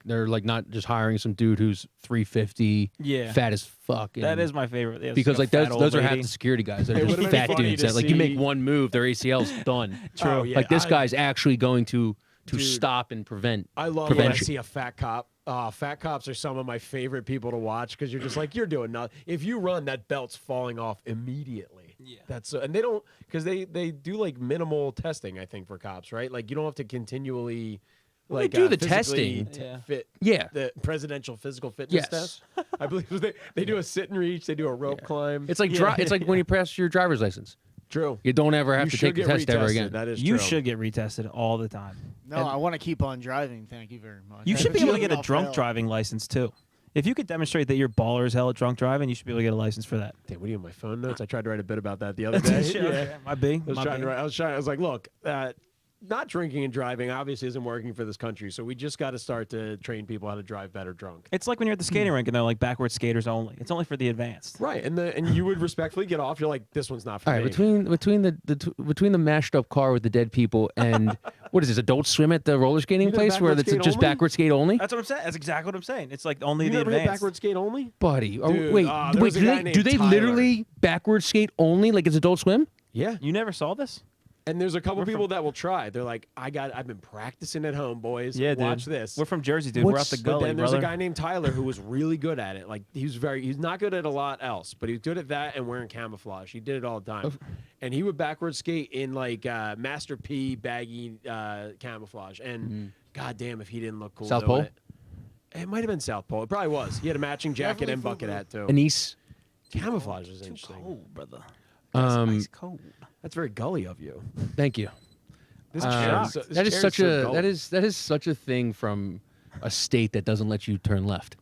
they're like not just hiring some dude who's 350, Yeah. fat as fuck. That and- is my favorite. Yeah, it's because like a fat those old are half lady. the security guys. They're It just would've been fat funny dudes to that like you make see- one move, their ACL's done. True. Oh, yeah. Like this I- guy's actually going to Dude. stop and prevent. I love when I prevention. see a fat cop. Fat cops are some of my favorite people to watch because you're just like, you're doing nothing. If you run, that belt's falling off immediately. Yeah. That's and they don't because they do like minimal testing. I think for cops, right? Like you don't have to continually. Well, they Like do the physically testing. Yeah. Fit Yeah. the presidential physical fitness Yes. test. I believe they do a sit and reach, they do a rope climb. It's like Yeah. it's like when you pass your driver's license. true. You don't ever have You to should take the get test ever retested. again. That is You true. should get retested all the time. No, I want to keep on driving. Thank you very much. You I should be have able to get a juvenile drunk fail. driving license too. If you could demonstrate that you're baller as hell at drunk driving, you should be able to get a license for that. Damn, what are you in my phone notes? I tried to write a bit about that the other day. Yeah. My B. I was trying to write, I was like, look, not drinking and driving obviously isn't working for this country, so we just got to start to train people how to drive better drunk. It's like when you're at the skating rink and they're like backward skaters only. It's only for the advanced. Right, and you would respectfully get off. You're like, this one's not for All right, me. between the mashed up car with the dead people and what is this, Adult Swim at the roller skating You did place where backward it's skate just only? backward skate only? That's what I'm saying. That's exactly what I'm saying. It's like only You the never hit advanced. backward skate only? Buddy, Dude, wait, there was a guy do named they Tyler. literally backward skate only like it's Adult Swim? Yeah. You never saw this? And there's a couple people that will try. They're like, I've been practicing at home, boys. Yeah, dude. Watch this. We're from Jersey, dude. We're out What's- the but But gully, then there's brother. a guy named Tyler who was really good at it. Like he's not good at a lot else, but he's good at that and wearing camouflage. He did it all the time, and he would backward skate in like Master P baggy camouflage. And goddamn, if he didn't look cool South doing Pole? it might have been South Pole. It probably was. He had a matching jacket Definitely and bucket Fubu. hat too. Anise. Camouflage is interesting. Cold, brother. Um, cold. That's very gully of you. Thank you. This Um, chair is so- this that is chair such so a gully. that is such a thing from a state that doesn't let you turn left.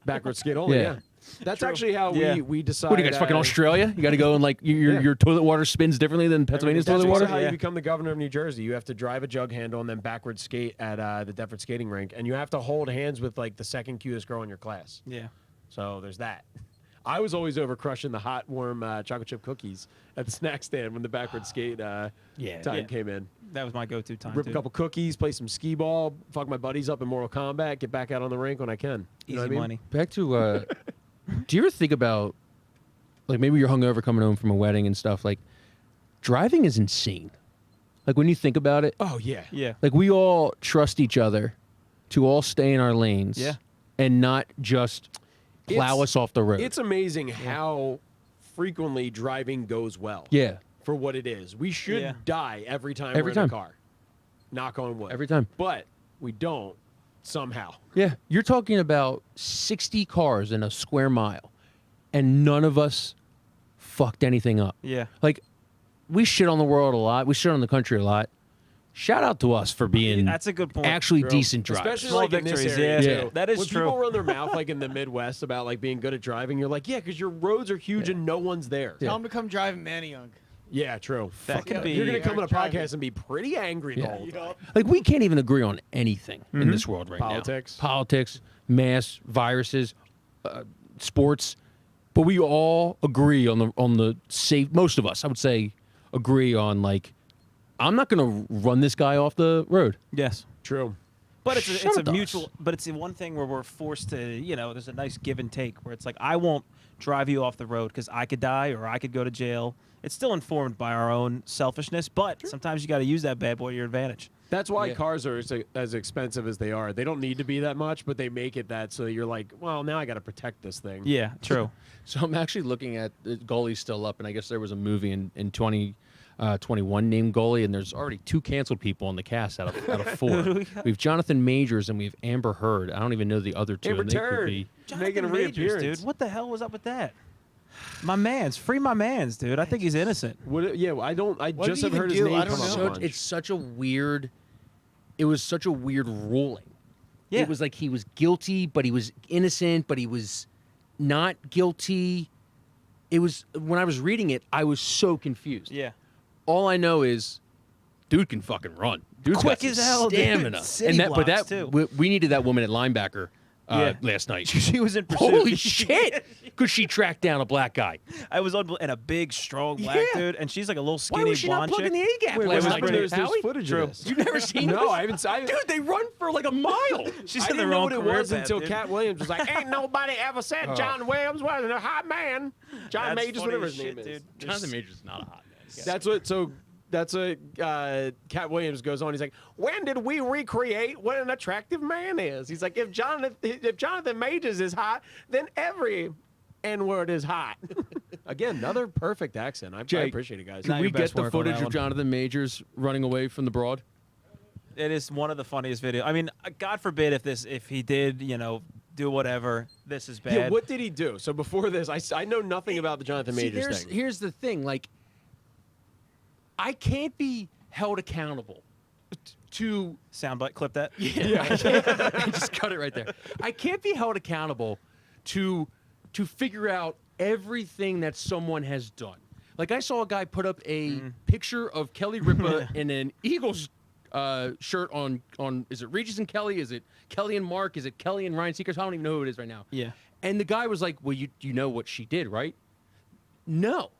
backward skate only. Yeah. Yeah. That's actually how Yeah. we decide. What are you guys fucking Australia? You got to go and like your toilet water spins differently than Pennsylvania's That's toilet also water. how Yeah. you become the governor of New Jersey. You have to drive a jug handle and then backward skate at the Deptford skating rink, and you have to hold hands with like the second cutest girl in your class. Yeah. So there's that. I was always over crushing the hot, warm chocolate chip cookies at the snack stand when the backward skate time Yeah. came in. That was my go-to time. rip too. a couple cookies, play some skee ball, fuck my buddies up in Mortal Kombat, get back out on the rink when I can. You know Easy what I mean? money. Back to, do you ever think about, like maybe you're hungover coming home from a wedding and stuff, like driving is insane. Like when you think about it, Oh yeah. Yeah. like we all trust each other to all stay in our lanes Yeah. and not just plow It's- us off the road. It's amazing how frequently driving goes well. Yeah, For what it is. We should Yeah. die every time Every we're time. in a car. Knock on wood. every time. But we don't somehow. Yeah, you're talking about 60 cars in a square mile, and none of us fucked anything up. Yeah. Like, we shit on the world a lot. We shit on the country a lot. Shout out to us for being That's a good point. actually Drew. decent drivers. Especially Small like in this victories, area yeah. too. That is when true. people run their mouth like in the Midwest about like being good at driving, you're like, yeah, because your roads are huge and no one's there. Tell him to come drive in Manayunk. Yeah, true. That Fuck could yeah. be- You're gonna come on a Driving. podcast and be pretty angry the Yeah. whole time. Like, we can't even agree on anything in this world right Politics. now. Politics, mass, viruses, sports, but we all agree on the safe. Most of us, I would say, agree on like, I'm not gonna run this guy off the road. Yes. True. But it's Shut a up to mutual. us. But it's the one thing where we're forced to, there's a nice give and take where it's like I won't drive you off the road because I could die or I could go to jail. It's still informed by our own selfishness, but sometimes you got to use that bad boy to your advantage. That's why Yeah. cars are as expensive as they are. They don't need to be that much, but they make it that so you're like, well, now I got to protect this thing. Yeah, true. So I'm actually looking at the goalie's still up, and I guess there was a movie in 2021 named Goalie, and there's already 2 canceled people on the cast out of 4. do we We got? have Jonathan Majors and we have Amber Heard. I don't even know the other 2. Amber and they could Heard. be. Making a Jonathan Majors, reappearance. dude. What the hell was up with that? My man's free. My man's, dude. I think he's innocent. Yeah, I don't. I What just did have he heard even his do? name I don't come up know. a bunch. It's such a weird. It was such a weird ruling. Yeah. It was like he was guilty, but he was innocent, but he was not guilty. It was when I was reading it, I was so confused. Yeah. All I know is, dude can fucking run. Dude's Quick got as some hell, dude. stamina. City And that, but blocks, that too. we needed that woman at linebacker Yeah. last night. She was in pursuit. Holy shit! Could she track down a black guy? I was on and a big, strong black Yeah. dude, and she's like a little Why skinny was she not blonde plugging chick. the A gap Wait, last what night? happened? There's Howie? footage True. of this. You've never seen No, this? I haven't. Dude, they run for like a mile. She's I in the didn't know wrong what it career was path, until dude. Cat Williams was like, "Ain't nobody ever said John Williams wasn't a hot man." John That's Majors, funny whatever as his name shit, is. dude. Jonathan Majors is not a hot man. That's what. So that's what Cat Williams goes on. He's like, "When did we recreate what an attractive man is?" He's like, "If Jonathan Majors is hot, then every N-word is hot." Again, another perfect accent. I Jake, appreciate it, guys. Not Can we your best get the work on footage that of one. Jonathan Majors running away from the broad? It is one of the funniest videos. I mean, God forbid if he did, do whatever. This is bad. Yeah, what did he do? So before this, I know nothing about the Jonathan Majors thing. Here's the thing. Like, I can't be held accountable to Soundbite, clip that. just cut it right there. I can't be held accountable to figure out everything that someone has done. Like, I saw a guy put up a picture of Kelly Ripa in an Eagles shirt on is it Regis and Kelly? Is it Kelly and Mark? Is it Kelly and Ryan Seacrest? I don't even know who it is right now. Yeah. And the guy was like, "Well, you know what she did, right?" No.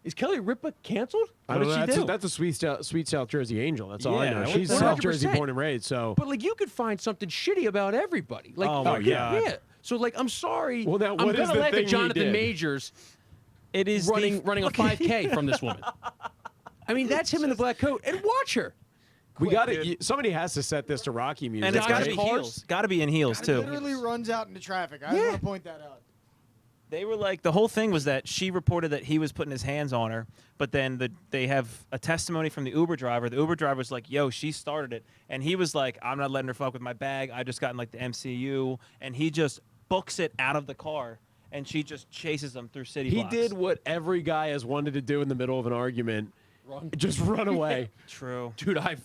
Is Kelly Ripa canceled? I What don't did know, she do? that's a sweet South Jersey Angel. That's all I Yeah, know. what She's the- South Jersey 100%. born and raised. So But like, you could find something shitty about everybody. Like, Oh, my God. yeah. So like, I'm sorry. Well, now, I'm what is gonna the laugh thing at he Jonathan did? Majors It is running a Look, 5K from this woman. I mean, that's him in the black coat. And watch her. we got dude. to. Somebody has to set this to Rocky music. And it's got to Guys, be cars? heels. Got to be in heels too. Literally runs out into traffic. I Yeah. want to point that out. They were like, the whole thing was that she reported that he was putting his hands on her, but then they have a testimony from the Uber driver. The Uber driver's like, yo, she started it. And he was like, I'm not letting her fuck with my bag. I just got in like the MCU. And he just books it out of the car, and she just chases him through city He blocks. did what every guy has wanted to do in the middle of an argument. Just run away. True. Dude, I've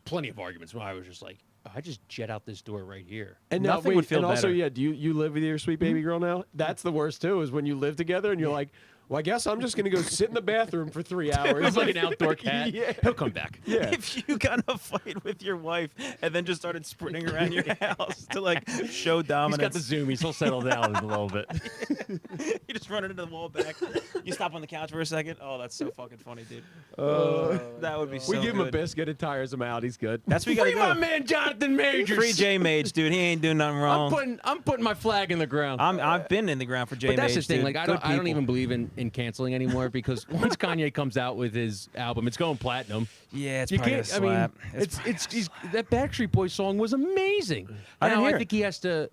plenty of arguments where I was just like, oh, I just jet out this door right here. And now, Nothing wait, would feel and also, better. yeah, do you live with your sweet baby girl now? That's the worst too. Is when you live together and you're like, Well, I guess I'm just gonna go sit in the bathroom for 3 hours. It's like an outdoor cat. Yeah. He'll come back. Yeah. If you got in a fight with your wife and then just started sprinting around your house to like show He's dominance, got the zoomies. He'll settle down a little bit. you just run into the wall back. You stop on the couch for a second. Oh, that's so fucking funny, dude. That would be so We give him a good. biscuit, it tires him out. He's good. That's what you gotta Free my do. man Jonathan Majors. Free J Mage, dude. He ain't doing nothing wrong. I'm putting my flag in the ground. I've been in the ground for J But Mage. that's the thing. dude. Like I Good don't people. even believe in canceling anymore because once Kanye comes out with his album, it's going platinum. Yeah, it's You probably can't. gonna slap. I mean, that Backstreet Boys song was amazing. I didn't Now, hear I it. think he has to.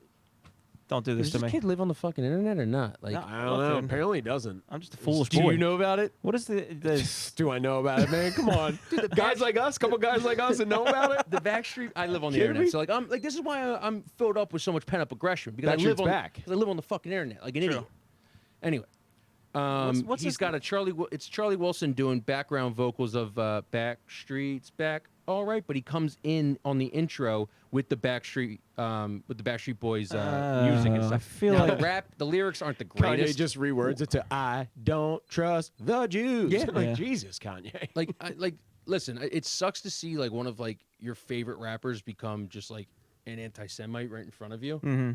Don't do Does this to this me. kid live on the fucking internet or not? Like, No. I don't know. dude. Apparently, he doesn't. I'm just a foolish Do boy. you know about it? What is the Do I know about it, man? Come on, guys like us, couple guys like us, that know about it. the Backstreet. I live on the Kidding internet, me? so like I'm like this is why I'm filled up with so much pent up aggression because I Backstreet's live on back. because I live on the fucking internet like an True. idiot. Anyway, what's he's his got a It's Charlie Wilson doing background vocals of Backstreet's Back. All right, but he comes in on the intro with the Backstreet Boys music and I stuff. feel Now, like- the lyrics aren't the Kanye greatest. just rewords it to "I don't trust the Jews." Yeah. Like Yeah. Jesus, Kanye. Listen, it sucks to see like one of like your favorite rappers become just like an anti-Semite right in front of you. Mm-hmm.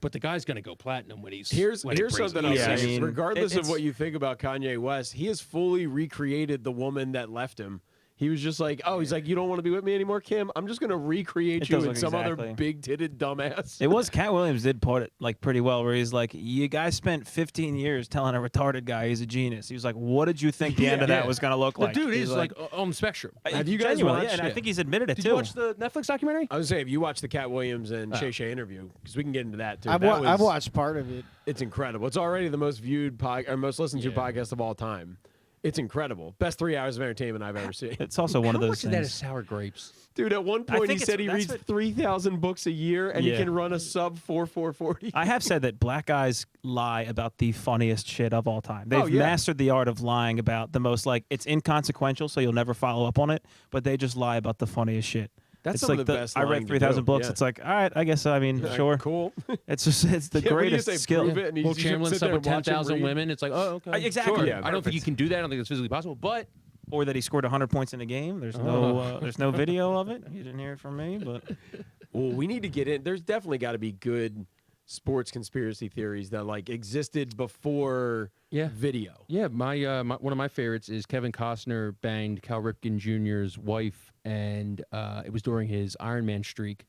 But the guy's gonna go platinum when he's Here's when it breaks something even. I'll Yeah, say. I mean, Regardless of it's- what you think about Kanye West, he has fully recreated the woman that left him. He was just like, oh, he's like, you don't want to be with me anymore, Kim? I'm just going to recreate It you does in look some other exactly. big-titted dumbass. It was Cat Williams did put it like pretty well, where he's like, "You guys spent 15 years telling a retarded guy he's a genius." He was like, "What did you think the end of that Yeah. was gonna look The like?" dude He's is like on the spectrum. Have you guys genuinely, watched yeah, and I it? think he's admitted it Did too. you watch the Netflix documentary? I was saying, if you watch the Cat Williams and Shay Shay interview, because we can get into that too. That I've was- watched part of it. It's incredible. It's already the most viewed or most listened to Yeah. podcast of all time. It's incredible. Best 3 hours of entertainment I've ever seen. It's also one of How those much of that is things. sour grapes? Dude, at one I point he think said he that's reads what- 3,000 books a year and Yeah. he can run a sub 4,440. I have said that black guys lie about the funniest shit of all time. They've yeah. mastered the art of lying about the most like it's inconsequential, so you'll never follow up on it. But they just lie about the funniest shit. That's it's some like of the best I lying read to 3,000 do, books. yeah. It's like, all right, I guess. I mean, Like, sure. Cool. It's just it's the Yeah, what do you greatest say, skill. prove it, and Will you Chamberlain sit slept there with and watch him 10,000 read. women. It's like, oh, okay. Exactly. Sure. Yeah, I don't think you perfect. can do that. I don't think it's physically possible. But Or that he scored 100 points in a game. There's no video of it. You didn't hear it from me, but Well, we need to get in. There's definitely got to be good sports conspiracy theories that like existed before Yeah. video. yeah, my one of my favorites is Kevin Costner banged Cal Ripken Jr.'s wife, and it was during his Ironman streak,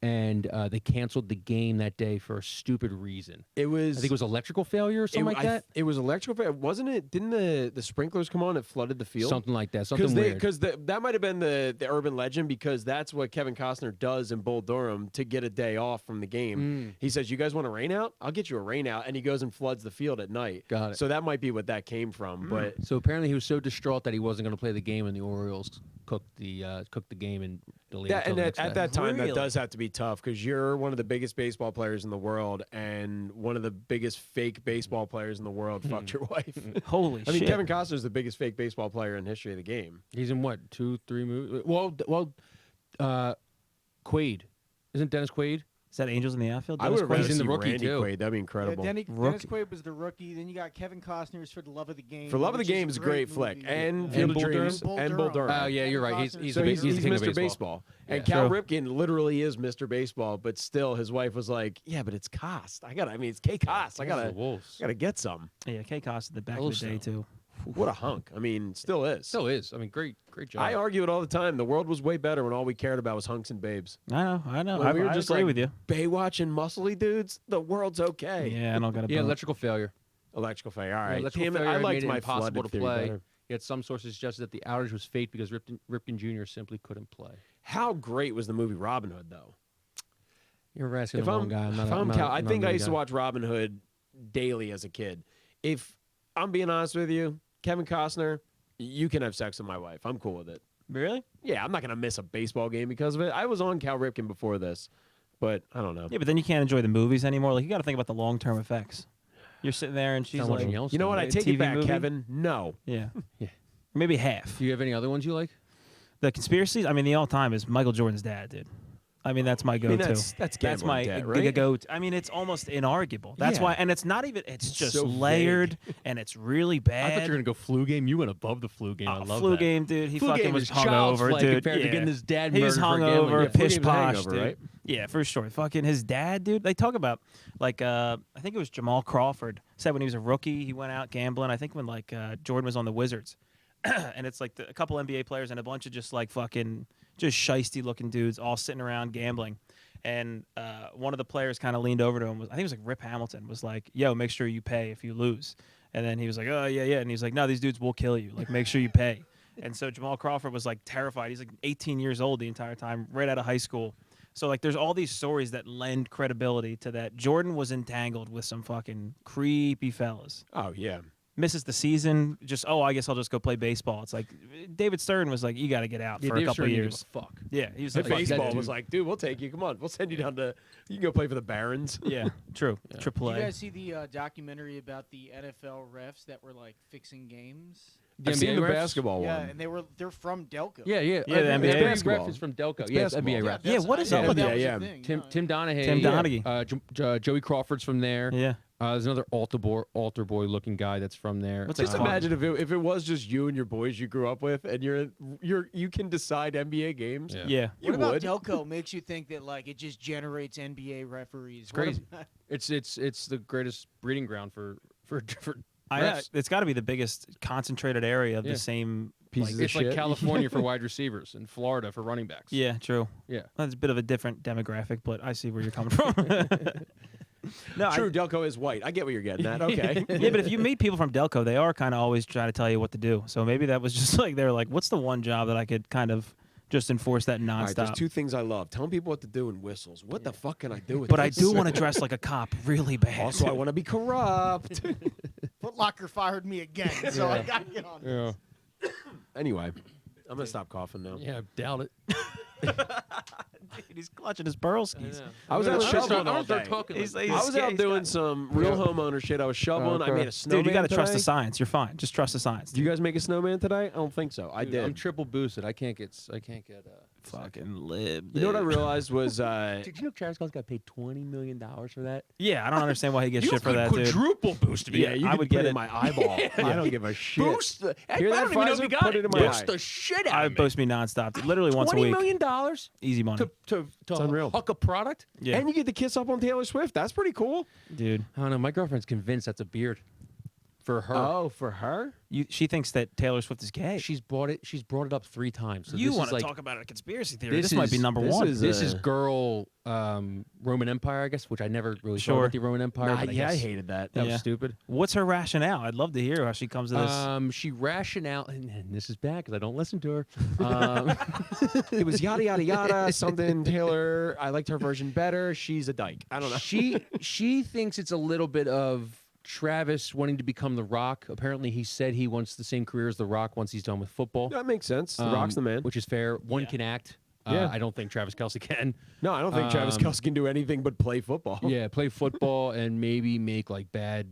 and they canceled the game that day for a stupid reason. It was. I think it was electrical failure or something like that. It was electrical. Wasn't it? Didn't the sprinklers come on? It flooded the field. Something like that. Something weird. Because that might have been the urban legend because that's what Kevin Costner does in Bull Durham to get a day off from the game. He says, "You guys want a rain out? I'll get you a rain out," and he goes and floods the field at night. Got it. So that might be what that came from. But So apparently he was so distraught that he wasn't going to play the game, and the Orioles cooked the game and delayed it that, till and the at, next at day. that time, that Really? does have to be tough because you're one of the biggest baseball players in the world, and one of the biggest fake baseball players in the world fucked your wife. holy I mean, shit. Kevin Costner's the biggest fake baseball player in the history of the game. He's in what 2, 3 movies? Quaid, isn't Dennis Quaid? Is that Angels in the Outfield? I Dennis would have Quaid? rather He's in see The Rookie, Randy too. Quaid. That'd be Yeah, incredible. Dennis Rookie. Quaid was the rookie. Then you got Kevin Costner's for the Love of the Game. For Love of the which is Game is a great flick, movie. and Yeah. Field of Bull Dreams, Durham? and Bull Durham. Oh yeah, you're right. He's Kevin he's, So the, he's the king of Mr. baseball. Baseball. And Yeah. Cal True. Ripken literally is Mr. Baseball, but still his wife was like, "Yeah, but it's Cost. It's K Cost. I The gotta Wolves. get some." Yeah, K. Costa the back of the day Yellowstone. too. What a hunk. I mean, still is. Still is. I mean, great job. I argue it all the time. The world was way better when all we cared about was hunks and babes. I know. When I, we were I just agree like with you. Baywatch and muscly dudes, the world's okay. Yeah, I don't got a yeah, boat. electrical failure. Electrical failure. All Yeah, right. electrical Damn it, failure I made liked it my impossible flooded to theory play. better. Yet some sources suggested that the outage was fake because Ripken Jr. simply couldn't play. How great was the movie Robin Hood, though? You're asking If the wrong I'm, guy. if I'm Cal, I think I used to watch Robin Hood daily as a kid. If I'm being honest with you, Kevin Costner, you can have sex with my wife. I'm cool with it. Really? Yeah, I'm not gonna miss a baseball game because of it. I was on Cal Ripken before this, but I don't know. Yeah, but then you can't enjoy the movies anymore. Like you got to think about the long-term effects. You're sitting there and she's Not like, watching Yellowstone. You know what? I a take it TV back, movie? Kevin. No. yeah, Yeah. maybe half. Do you have any other ones you like? The conspiracies. I mean, the all-time is Michael Jordan's dad, dude. I mean, that's my go-to. That's That's gambling my debt, right? go-to. I mean, it's almost inarguable. That's Yeah. why, and it's not even. It's just so vague. layered, and it's really bad. I thought you were gonna go flu game. You went above the flu game. I love flu that. game, dude. He Flu fucking game was is child's hungover, play dude. compared to Yeah. getting his dad He was murdered for gambling. hungover, Yeah, flu pish game's a posh, hangover, dude. right? Yeah, for sure. Fucking his dad, dude. They talk about like I think it was Jamal Crawford said when he was a rookie, he went out gambling. I think when like Jordan was on the Wizards, and it's like a couple NBA players and a bunch of just like fucking just shisty looking dudes all sitting around gambling. And one of the players kind of leaned over to him. I think it was like Rip Hamilton was like, "Yo, make sure you pay if you lose." And then he was like, "Oh yeah, yeah." And he's like, "No, these dudes will kill you. Like, make sure you pay." And so Jamal Crawford was like terrified. He's like 18 years old the entire time, right out of high school. So like, there's all these stories that lend credibility to that. Jordan was entangled with some fucking creepy fellas. Oh yeah. Misses the season. Just I guess I'll just go play baseball. It's like David Stern was like, "You got to get out for a couple of years." Fuck. Yeah, he was The like, "Fuck baseball that was dude." like, dude, we'll take you. Come on, we'll send you down to. You can go play for the Barons. Yeah, true. Did Triple you A. guys see the documentary about the NFL refs that were like fixing games? I've seen the refs? basketball Yeah, one. and they're from Delco. Yeah, yeah. Yeah, the NBA Every basketball. ref is from Delco. It's Yeah, basketball. NBA ref. Yeah, what is I up didn't with know that? was a Yeah. thing. Tim No, Tim Donahue. Tim Donaghy. Joey Crawford's from there. Yeah. There's another altar boy looking guy that's from there. What's Just it imagine if it was just you and your boys you grew up with, and you can decide NBA games. Yeah. Yeah. You What about would. Delco makes you think that like it just generates NBA referees? It's crazy. It's the greatest breeding ground for refs. It's got to be the biggest concentrated area of Yeah. the same Pieces like, of It's like shit. California for wide receivers and Florida for running backs. Yeah, true. Yeah. That's a bit of a different demographic, but I see where you're coming from. No, True, Delco is white. I get what you're getting at. Okay. yeah, but if you meet people from Delco, they are kind of always trying to tell you what to do. So maybe that was just like they're like, what's the one job that I could kind of just enforce that All right, there's nonstop? two things I love: telling people what to do and whistles. What the fuck can I do with But I this? do want to dress like a cop really bad. Also, I want to be corrupt. Foot Locker fired me again, so I got to get on. Yeah. Anyway, I'm gonna stop coughing now. Yeah, doubt it. Dude, he's clutching his pearl skis. I was out shoveling all day. He's I was out he's doing got- some real homeowner shit. I was shoveling. I Okay. made a snowman. Dude, you got to trust the today. science. You're fine. Just trust the science. Did you guys make a snowman today? I don't think so. I Dude, did. I'm triple boosted. I can't get. fucking lib. You know what I dude. realized was Did you know Travis Kelce got paid $20 million for that? Yeah, I don't understand why he gets shit for that, dude. Quadruple boosted. yeah, you I could would put get it it. in my eyeball. I don't give a shit. Boost the. Hear that, I don't even know if Pfizer? you got Put it in my Boost eye. the shit out I of me. boost me nonstop. Literally once a $20 week. million Easy money. to unreal. huck a product. Yeah, And you get to kiss up on Taylor Swift. That's pretty cool. dude. I don't know. My girlfriend's convinced that's a beard for her. Oh, for her? She thinks that Taylor Swift is gay. She's brought it up 3 times. So you this want is to like, talk about a conspiracy theory? this This might be is- number this one. is- This is uh, girl Roman Empire, I guess, which I never really saw Sure. with the Roman Empire. but I yeah, I guess hated that. that Yeah. was stupid. What's her rationale? I'd love to hear how she comes to this. She rationed out, and this is bad because I don't listen to her. It was yada, yada, yada, something Taylor. I liked her version better. She's a dyke. I don't know. She thinks it's a little bit of Travis wanting to become The Rock. Apparently, he said he wants the same career as The Rock once he's done with football. That makes sense. The Rock's the man. Which is fair. One Yeah. can act. Yeah. I don't think Travis Kelce can. No, I don't think Travis Kelce can do anything but play football. Yeah, play football and maybe make like bad.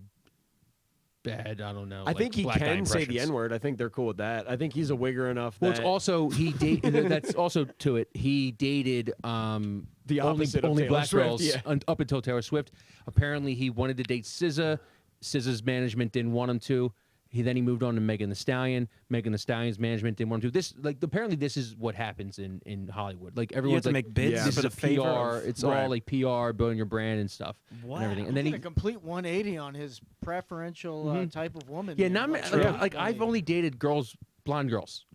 I don't know. I like, think he black guy can say the impressions. N word. I think they're cool with that. I think he's a wigger enough. Well, that it's also he dated. That's also to it. He dated The opposite of only Taylor black Swift, girls yeah. up until Taylor Swift. Apparently, he wanted to date SZA. SZA's management didn't want him to. Then he moved on to Megan Thee Stallion. Megan Thee Stallion's management didn't want him to. This apparently this is what happens in Hollywood. Like you have everyone's to like, make bids Yeah. this for is the a favor. PR. Of, It's Right. all like PR, building your brand and stuff Wow. and everything. And Then then a complete 180 on his preferential type of woman. yeah, man. not Like, like, Yeah. like I've only dated blonde girls,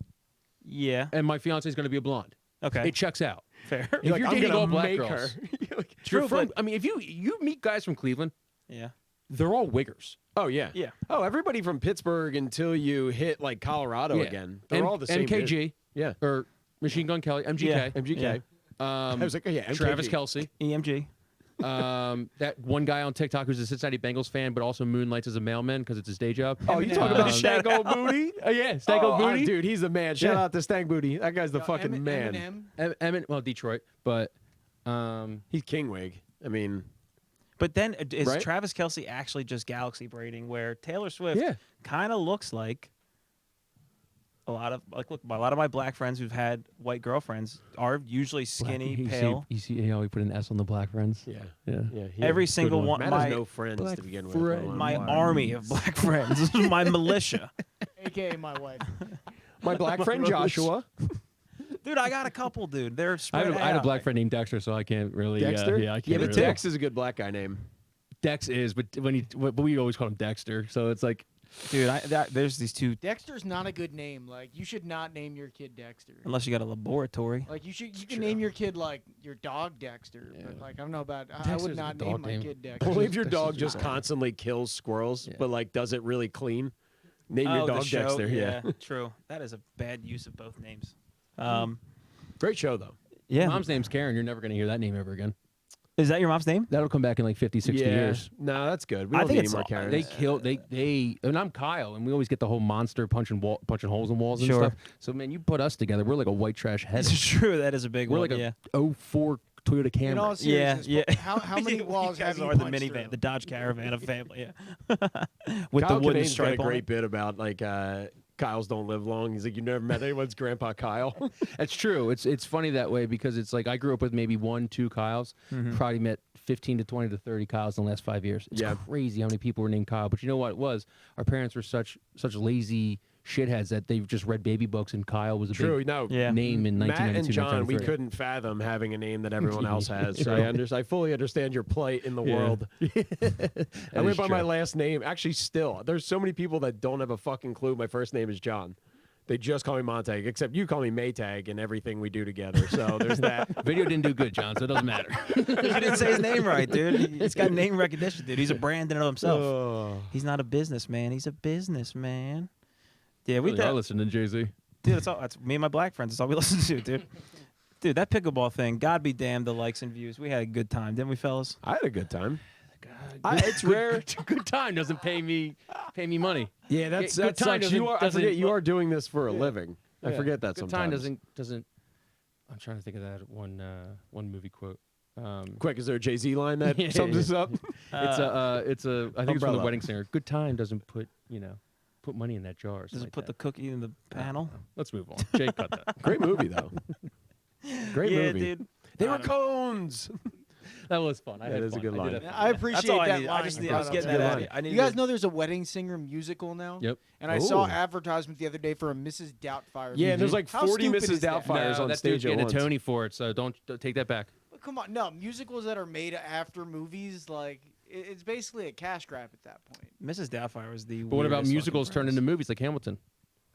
yeah. and my fiance is going to be a blonde. Okay. It checks out. Fair. If you're dating all black make girls, her. You're like, you're True, from, but- I mean, if you meet guys from Cleveland, yeah. they're all wiggers. oh yeah, Yeah. Oh, everybody from Pittsburgh until you hit like Colorado Yeah. again. They're all the same. MKG, dude. Yeah. or Machine Gun Kelly, MGK. Yeah. MGK. I was like, oh yeah, MKG. Travis Kelce. EMG. That one guy on TikTok who's a Cincinnati Bengals fan, but also moonlights as a mailman because it's his day job. Oh, you talking about Um, Stank Old Booty? yeah, Stank Old Booty. Dude, he's the man. Shout Yeah. out to Stank Booty. That guy's the fucking Emin- man. Eminem. Well, Detroit, but He's Kingwig. I mean, But then is Right? Travis Kelce actually just galaxy braiding where Taylor Swift Yeah. kind of looks like a lot of my black friends who've had white girlfriends are usually skinny, pale. You see how we put an S on the black friends? Yeah. Yeah. Yeah. Every single one. Matt has no friends black to begin with. friend. let alone My black. army of black friends. This is my militia. AKA my wife. My black friend Joshua. Dude, I got a couple, dude. They're I spread had a out. black friend named Dexter, so I can't really. Dexter? Yeah, I can't. but really. Dex is a good black guy name. Dex is, but but we always call him Dexter, so it's like. Dude, there's these two. Dexter's not a good name. Like you should not name your kid Dexter. Unless you got a laboratory. Like you can name your kid like your dog Dexter, but like I don't know about. I Dexter's would a not good name dog my name. kid Dexter. Only if your Dexter's dog a just good dog. constantly kills squirrels, Yeah. but like does it really clean. Name Oh, your the dog show? Dexter. Yeah. True. That is a bad use of both names. Great show though. Yeah. Mom's name's Karen. You're never going to hear that name ever again. Is that your mom's name? That'll come back in like 50, 60 years. No, that's good. We I don't think need it's any more all- Karens. They killed. And I'm Kyle, and we always get the whole monster punching holes in walls and Sure. stuff. So man, you put us together, we're like a white trash head. It's true. That is a big We're one. like yeah. a 04 Toyota Camry. In all Yeah, seriousness, yeah. How many walls you guys have you are the punched minivan, through? the Dodge Caravan of family, yeah. With Kyle the wooden Kinane's got stripe a on great it. bit about like Kyle's don't live long. He's like, you never met anyone's Grandpa Kyle. That's true. It's funny that way because it's like I grew up with maybe 1, 2 Kyles. Probably met 15 to 20 to 30 Kyles in the last 5 years. It's Yeah. crazy how many people were named Kyle. But you know what it was? Our parents were such lazy shitheads that they've just read baby books, and Kyle was a True. big No. Yeah. name in Matt 1992. and John, we 1993. couldn't fathom having a name that everyone else has. So True. I fully understand your plight in the Yeah. world. I That went is by my true. last name. Actually, still, there's so many people that don't have a fucking clue. My first name is John. They just call me Montag, except you call me Maytag in everything we do together. So there's that. Video didn't do good, John, so it doesn't matter. You didn't say his name right, dude. He's got name recognition, dude. He's a brand in and of himself. Oh. He's not a businessman. He's a businessman. Yeah, we Really are did. listening to Jay-Z. Dude, that's me and my black friends. That's all we listen to, dude. Dude, that pickleball thing, God be damned the likes and views. We had a good time, didn't we, fellas? I had a good time. It's rare. Good time doesn't pay me money. Yeah, that's Good that time sucks. I doesn't- forget you are doing this for a living. I Yeah. forget that Good sometimes. time doesn't. I'm trying to think of that one movie quote. Quick, is there a Jay-Z line that Yeah, sums yeah. this up? It's a I think it's from the Umbrella. Wedding Singer. Good time doesn't put money in that jar. or Does something it like put the that. cookie in the panel? Let's move on. Jay, cut that. Great movie though. Great yeah, movie. dude. They I were don't know. cones. That was fun. I That had is a fun. good I line. did have I fun. appreciate That's all I that need. line. I was you getting brought that up. out of you. I need You guys to- know there's a Wedding Singer musical now? Yep. And I saw Ooh. advertisement the other day for a Mrs. Doubtfire. Yeah, and there's musical. like How 40 stupid Mrs. is that? Doubtfires No, on that stage dude's at getting a once. Tony for it, so don't take that back. But come on, no, musicals that are made after movies, like it's basically a cash grab at that point. Mrs. Doubtfire was the But what about weirdest musicals fucking turned into movies like Hamilton?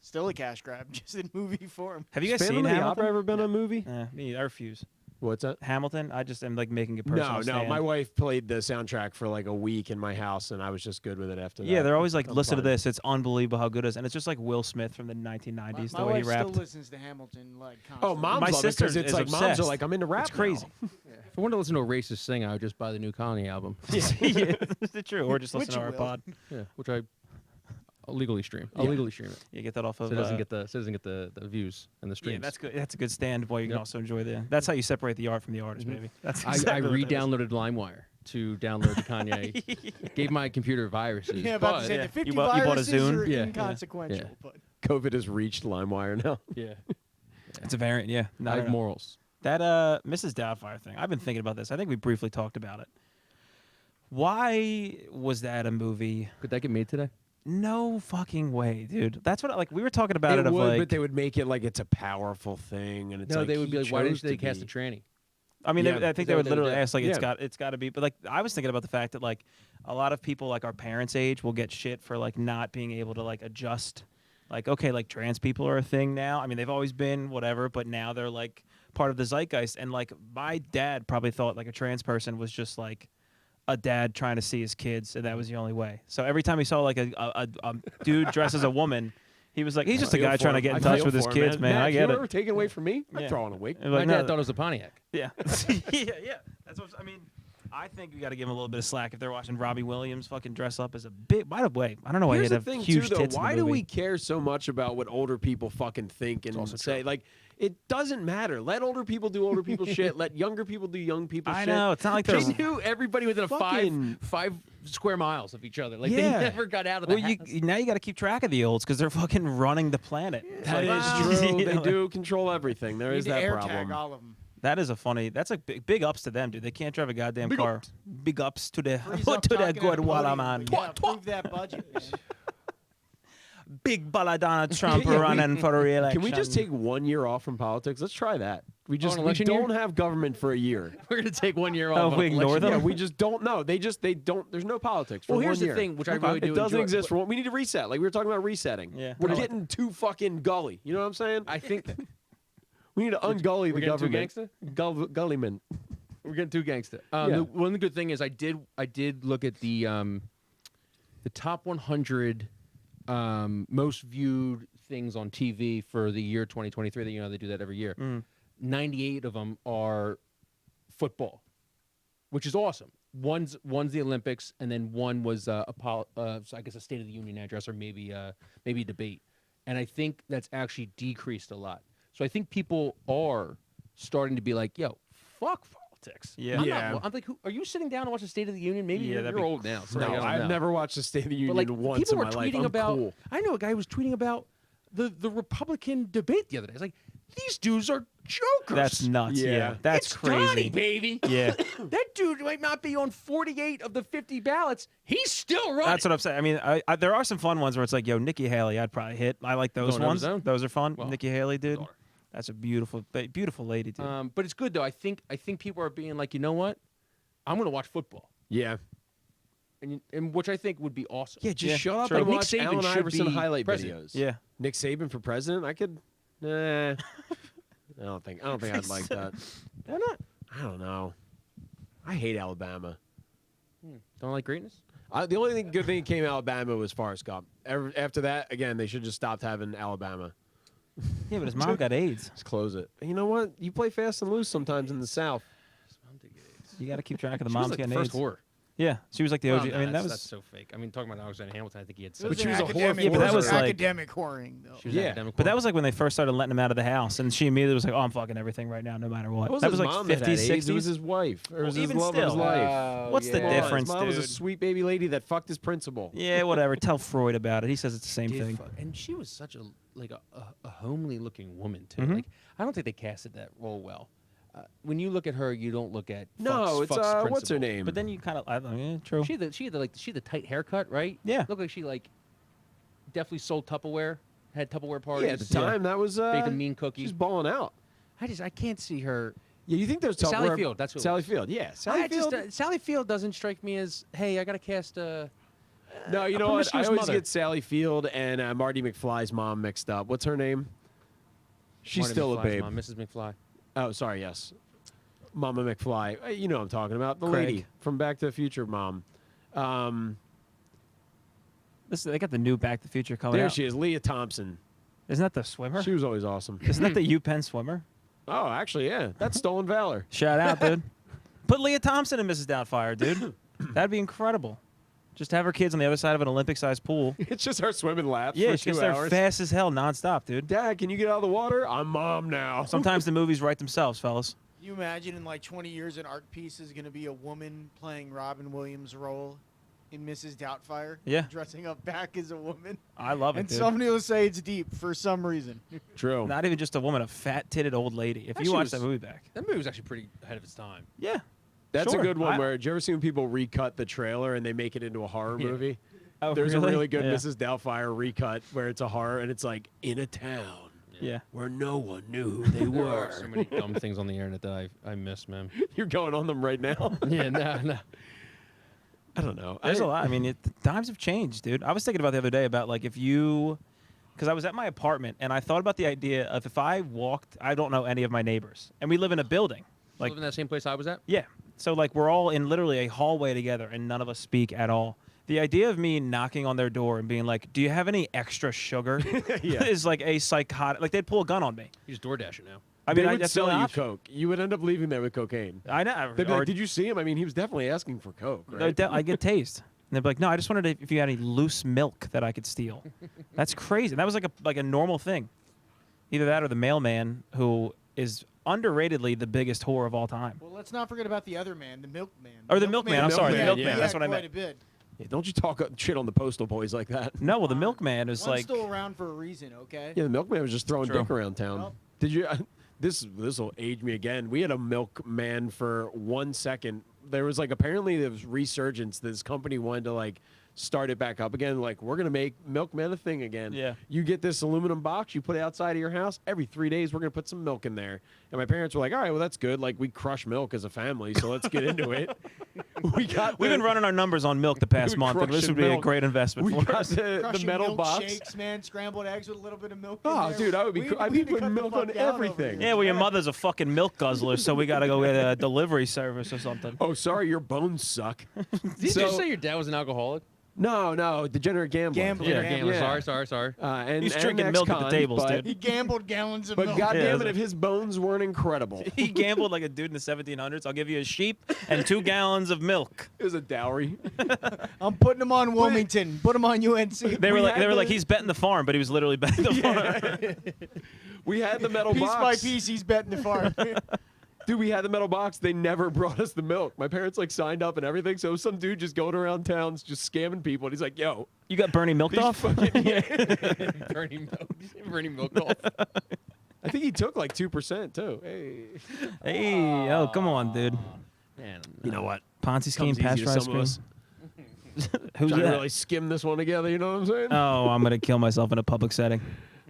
Still a cash grab, just in movie form. Have you guys Phantom seen of the Hamilton? Opera ever been a movie? Me, I refuse. What's that? Hamilton, I just am like making a personal No, stand. my wife played the soundtrack for like a week in my house, and I was just good with it after that. Yeah, they're always like, I'm listen to fine. this. It's unbelievable how good it is. And it's just like Will Smith from the 1990s, My the way he wife still rapped. listens to Hamilton like Oh, constantly. moms My love it sister because it's is like moms are obsessed. like, I'm into rap. It's crazy. now. If I wanted to listen to a racist thing, I would just buy the new Colony album. yeah, that's true. Or just Which listen to you our will. pod. Yeah, which I'll legally stream. I'll Yeah. legally stream it. You get that off of. So it doesn't get the views and the streams. Yeah, that's good. That's a good stand. Boy, you can Yep. also enjoy the. That's how you separate the art from the artist, baby. That's I exactly what that is. re-downloaded LimeWire to download the Kanye. Gave my computer viruses. Yeah, about to but- say Yeah. the 50 You bought a viruses Zune? are Yeah. inconsequential. Yeah. But COVID has reached LimeWire now. yeah. It's a variant. Yeah. No, I no, have no. morals. That Mrs. Doubtfire thing. I've been thinking about this. I think we briefly talked about it. Why was that a movie? Could that get made today? No fucking way, dude. That's what like we were talking about it. They Of would, like, but they would make it like it's a powerful thing, and it's No, like they would he be like, why chose didn't they to cast be. a tranny? I mean, Yeah, I is think that they what would they would literally do? ask like Yeah. it's got to be. But like I was thinking about the fact that like a lot of people like our parents' age will get shit for like not being able to like adjust. Like okay, like trans people are a thing now. I mean, they've always been whatever, but now they're like part of the zeitgeist. And like my dad probably thought like a trans person was just like a dad trying to see his kids, and that was the only way. So every time he saw like a dude dressed as a woman, he was like, he's just a I feel guy for trying to him. get in I touch feel with his for him, kids, man. Matt, I you get ever it. taken away from me? Yeah. I'm throwing a wig. And My like, dad no, thought it was a Pontiac. yeah, yeah. That's what I mean. I think we got to give him a little bit of slack if they're watching Robbie Williams fucking dress up as a big. By the way, I don't know why Here's he the had thing, huge too, though. tits in the Why do movie. we care so much about what older people fucking think and also say? true. Like, it doesn't matter. Let older people do older people shit. Let younger people do young people I shit. know it's not like They they're. knew everybody within a Fucking- five square miles of each other. Like Yeah. they never got out of the Well, house. now you got to keep track of the olds because they're fucking running the planet. That Like, is true. you They know, do control everything. There Need is to that air problem. tag all of them. That is a funny. That's a big ups to them, dude. They can't drive a goddamn Big car. ups. Big ups to the Freeze up to the talking at good a while podium, I'm on. but yeah, approve that budget, man. Big Donald Trump Yeah, we- running for re-election. Can we just take 1 year off from politics? Let's try that. We just an we election year? don't have government for a year. We're gonna take 1 year Oh, off. on we ignore election them? Yeah, year. we just don't know. They don't. There's no politics. For Well, here's 1 the year. thing, which I really do It doesn't enjoy. exist. We need to reset. Like we were talking about resetting. Yeah. We're I like getting too fucking gully. You know what I'm saying? I think We need to ungully the we're getting too government. Gullyman. we're getting too gangsta. Yeah. One of the good thing is I did look at the top 100 most viewed things on TV for the year 2023. You know they do that every year. 98 of them are football, which is awesome. One's the Olympics, and then one was so I guess a State of the Union address or maybe a debate. And I think that's actually decreased a lot. So I think people are starting to be like, "Yo, fuck politics." Yeah. I'm like, are you sitting down and watch the State of the Union? Maybe Yeah, you're, that'd you're be- old now. So No, like, I don't I've know. never watched the State of the Union But like once people in were my life. tweeting I'm about. cool. I know a guy who was tweeting about the Republican debate the other day. It's like these dudes are jokers. That's nuts. Yeah. Yeah, that's it's crazy. Donnie, baby. Yeah, That dude might not be on 48 of the 50 ballots. He's still running. that's what I'm saying. I mean, I there are some fun ones where it's like, yo, Nikki Haley, I'd probably hit. I like those Going on ones. his own? Those are fun. Well, Nikki Haley, dude. daughter. That's a beautiful lady, dude. But it's good though. I think people are being like, you know what? I'm gonna watch football, Yeah. and which I think would be awesome. Yeah, just Yeah, shut up sure. and Nick watch Saban Allen should Iverson be highlight president. videos. yeah. Nick Saban for president? I could. I don't think I'd like that. Why not? I don't know. I hate Alabama. Don't like greatness. The only good thing that came out of Alabama was Forrest Gump. After that, again, they should just stopped having Alabama. Yeah, but his mom got AIDS. Just close it. And you know what? You play fast and loose sometimes in the South. You got to keep track of the She was moms like getting the first AIDS. whore. Yeah, she was like the OG. Well, I mean, that's was so fake. I mean, talking about Alexander Hamilton, I think he had It sex. was she was a whore academic, Yeah, but that was like- academic whoring, though. She was Yeah. academic But that whore. was like when they first started letting him out of the house, and she immediately was like, "Oh, I'm fucking everything right now, no matter what." It was That his was like mom that had 50s, AIDS. It was 60s. his wife. Or it was Well, his even love of his still. life. What's the Come on, difference, his mom was a dude? sweet baby lady that fucked his principal. Yeah, whatever. Tell Freud about it. He says it's the same Did thing. fu- and she was such a homely looking woman too. Mhm. Like I don't think they casted that role well. When you look at her, you don't look at No, fucks it's principal. what's her name? But then you kind of, I don't know, yeah, true. She had the tight haircut, right? Yeah. Looked like she definitely sold Tupperware, had Tupperware parties. yeah, at the time that was baked a mean cookie. she's balling out. I can't see her. Yeah, you think there's Sally Tupperware- Field, that's who it Sally was. Field. Yeah, Sally Field. Sally Field doesn't strike me as hey, I gotta cast no, you a know what? I promiscuous always mother. get Sally Field and Marty McFly's mom mixed up. What's her name? She's Marty still McFly's a babe. mom, Mrs. McFly. Oh, sorry. Yes, Mama McFly. You know what I'm talking about. The Craig. lady from Back to the Future. Mom. They got the new Back to the Future coming There out. she is, Leah Thompson. Isn't that the swimmer? She was always awesome. Isn't that the UPenn swimmer? Oh, actually, yeah. That's Stolen Valor. Shout out, dude. Put Leah Thompson in Mrs. Doubtfire, dude. That'd be incredible. Just have her kids on the other side of an Olympic-sized pool. It's just her swimming laps Yeah, for she 2 gets there hours. fast as hell, nonstop, dude. Dad, can you get out of the water? I'm mom now. Sometimes the movies write themselves, fellas. Can you imagine in like 20 years an art piece is going to be a woman playing Robin Williams' role in Mrs. Doubtfire? Yeah. Dressing up back as a woman. I love it, And dude. somebody will say it's deep for some reason. True. Not even just a woman, a fat-titted old lady. If Actually, you it watch was- that movie back. That movie was actually pretty ahead of its time. Yeah. That's Sure. a good one. I- Where did you ever see when people recut the trailer and they make it into a horror Yeah. movie? Oh, There's a really good yeah. Mrs. Doubtfire recut where it's a horror and it's like in a town Yeah. where no one knew who they There were. are so many dumb things on the internet that I miss, man. You're going on them right now. Yeah, no. I don't know. There's a lot. I mean, times have changed, dude. I was thinking about the other day about like if you, because I was at my apartment and I thought about the idea of if I walked, I don't know any of my neighbors, and we live in a building. Like Like, live in that same place I was at. yeah. So like we're all in literally a hallway together, and none of us speak at all. The idea of me knocking on their door and being like, "Do you have any extra sugar?" Yeah. is like a psychotic. Like they'd pull a gun on me. You just DoorDash it now. I They mean, would that's the sell only you option. coke. You would end up leaving there with cocaine. I know. They'd be or- like, did you see him? I mean, he was definitely asking for coke, right? I get tased. And they'd be like, no, I just wondered if you had any loose milk that I could steal. That's crazy. That was like a normal thing. Either that or the mailman, who is underratedly the biggest whore of all time. Well, let's not forget about the other man, the milkman. Or the milkman. I'm sorry, the Yeah, milkman. yeah, That's what I quite meant. a bit. Yeah, don't you talk shit on the postal boys like that. No, well, the milkman is One's like. still around for a reason, okay? Yeah, the milkman was just throwing True. dick around town. Yep. Did you? This will age me again. We had a milkman for 1 second. There was like apparently there was resurgence. This company wanted to like start it back up again. Like, we're gonna make milkmen a thing again. Yeah. You get this aluminum box, you put it outside of your house. Every 3 days, we're gonna put some milk in there. And my parents were like, "All right, well that's good. Like, we crush milk as a family, so let's get into it." We've Been running our numbers on milk the past We're month, and this crushing would be a milk. great investment We for got us. the Crushing metal milk box. shakes, man, scrambled eggs with a little bit of milk. Oh, in there. dude, I would be. I'd we be need to cut putting the milk fuck on down over everything. here. Yeah, well, your mother's a fucking milk guzzler, so we got to go get a delivery service or something. Oh, sorry, your bones suck. Did you just say your dad was an alcoholic? No, degenerate gambler. Gambler. Yeah. Gambler. Yeah. Sorry. And He's and drinking milk at the ex-con, tables, but, dude. He gambled gallons of But milk. goddamn Yeah, it, if his bones weren't incredible, He gambled like a dude in the 1700s. I'll give you a sheep and 2 gallons of milk. it was a dowry. I'm putting him on Wilmington. Put him on UNC. They were had like the- he's betting the farm, but he was literally betting the farm. We had the metal piece box. by piece, he's betting the farm. Dude, we had the metal box. They never brought us the milk. My parents like signed up and everything. So some dude just going around towns just scamming people. And he's like, "Yo, You got Bernie Milkedoff? Bernie Milkedoff. I think he took like 2% too." Hey, Hey, oh, come on, dude. Man, you know what? Ponzi scheme, Comes easy to pasteurized some of us. screen. Who's Trying to that? really skim this one together. You know what I'm saying? Oh, I'm gonna kill myself in a public setting.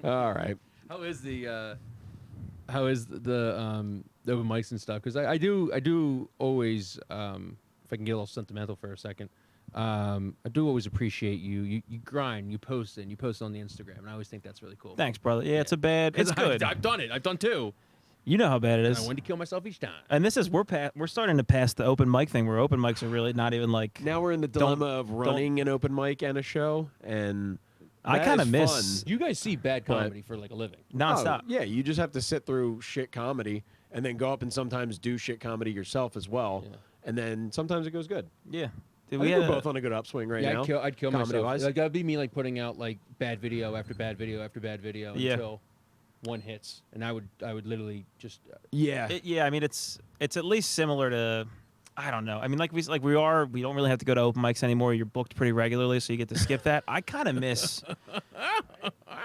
All right. How is the open mics and stuff? Because I do always, if I can get a little sentimental for a second, I do always appreciate you grind, you post on the Instagram, and I always think that's really cool. Thanks, brother. Yeah, it's a bad. It's good. I've done it. I've done two. You know how bad it And I is. wanted to kill myself each time. And this is we're starting to pass the open mic thing, where open mics are really not even like. Now we're in the dilemma of running an open mic and a show, and I that kind of is miss fun. You guys see bad But- comedy for like a living. nonstop. Oh, yeah, you just have to sit through shit comedy and then go up and sometimes do shit comedy yourself as well. Yeah. And then sometimes it goes good. Yeah. I Dude, think had we're a- both on a good upswing right Yeah, now. I'd kill myself. comedy-wise. Like that'd be me like putting out like bad video after bad video after bad video Yeah. until one hits, and I would literally just Yeah. Yeah, I mean it's at least similar to I don't know. I mean we don't really have to go to open mics anymore. You're booked pretty regularly, so you get to skip that. I kind of miss.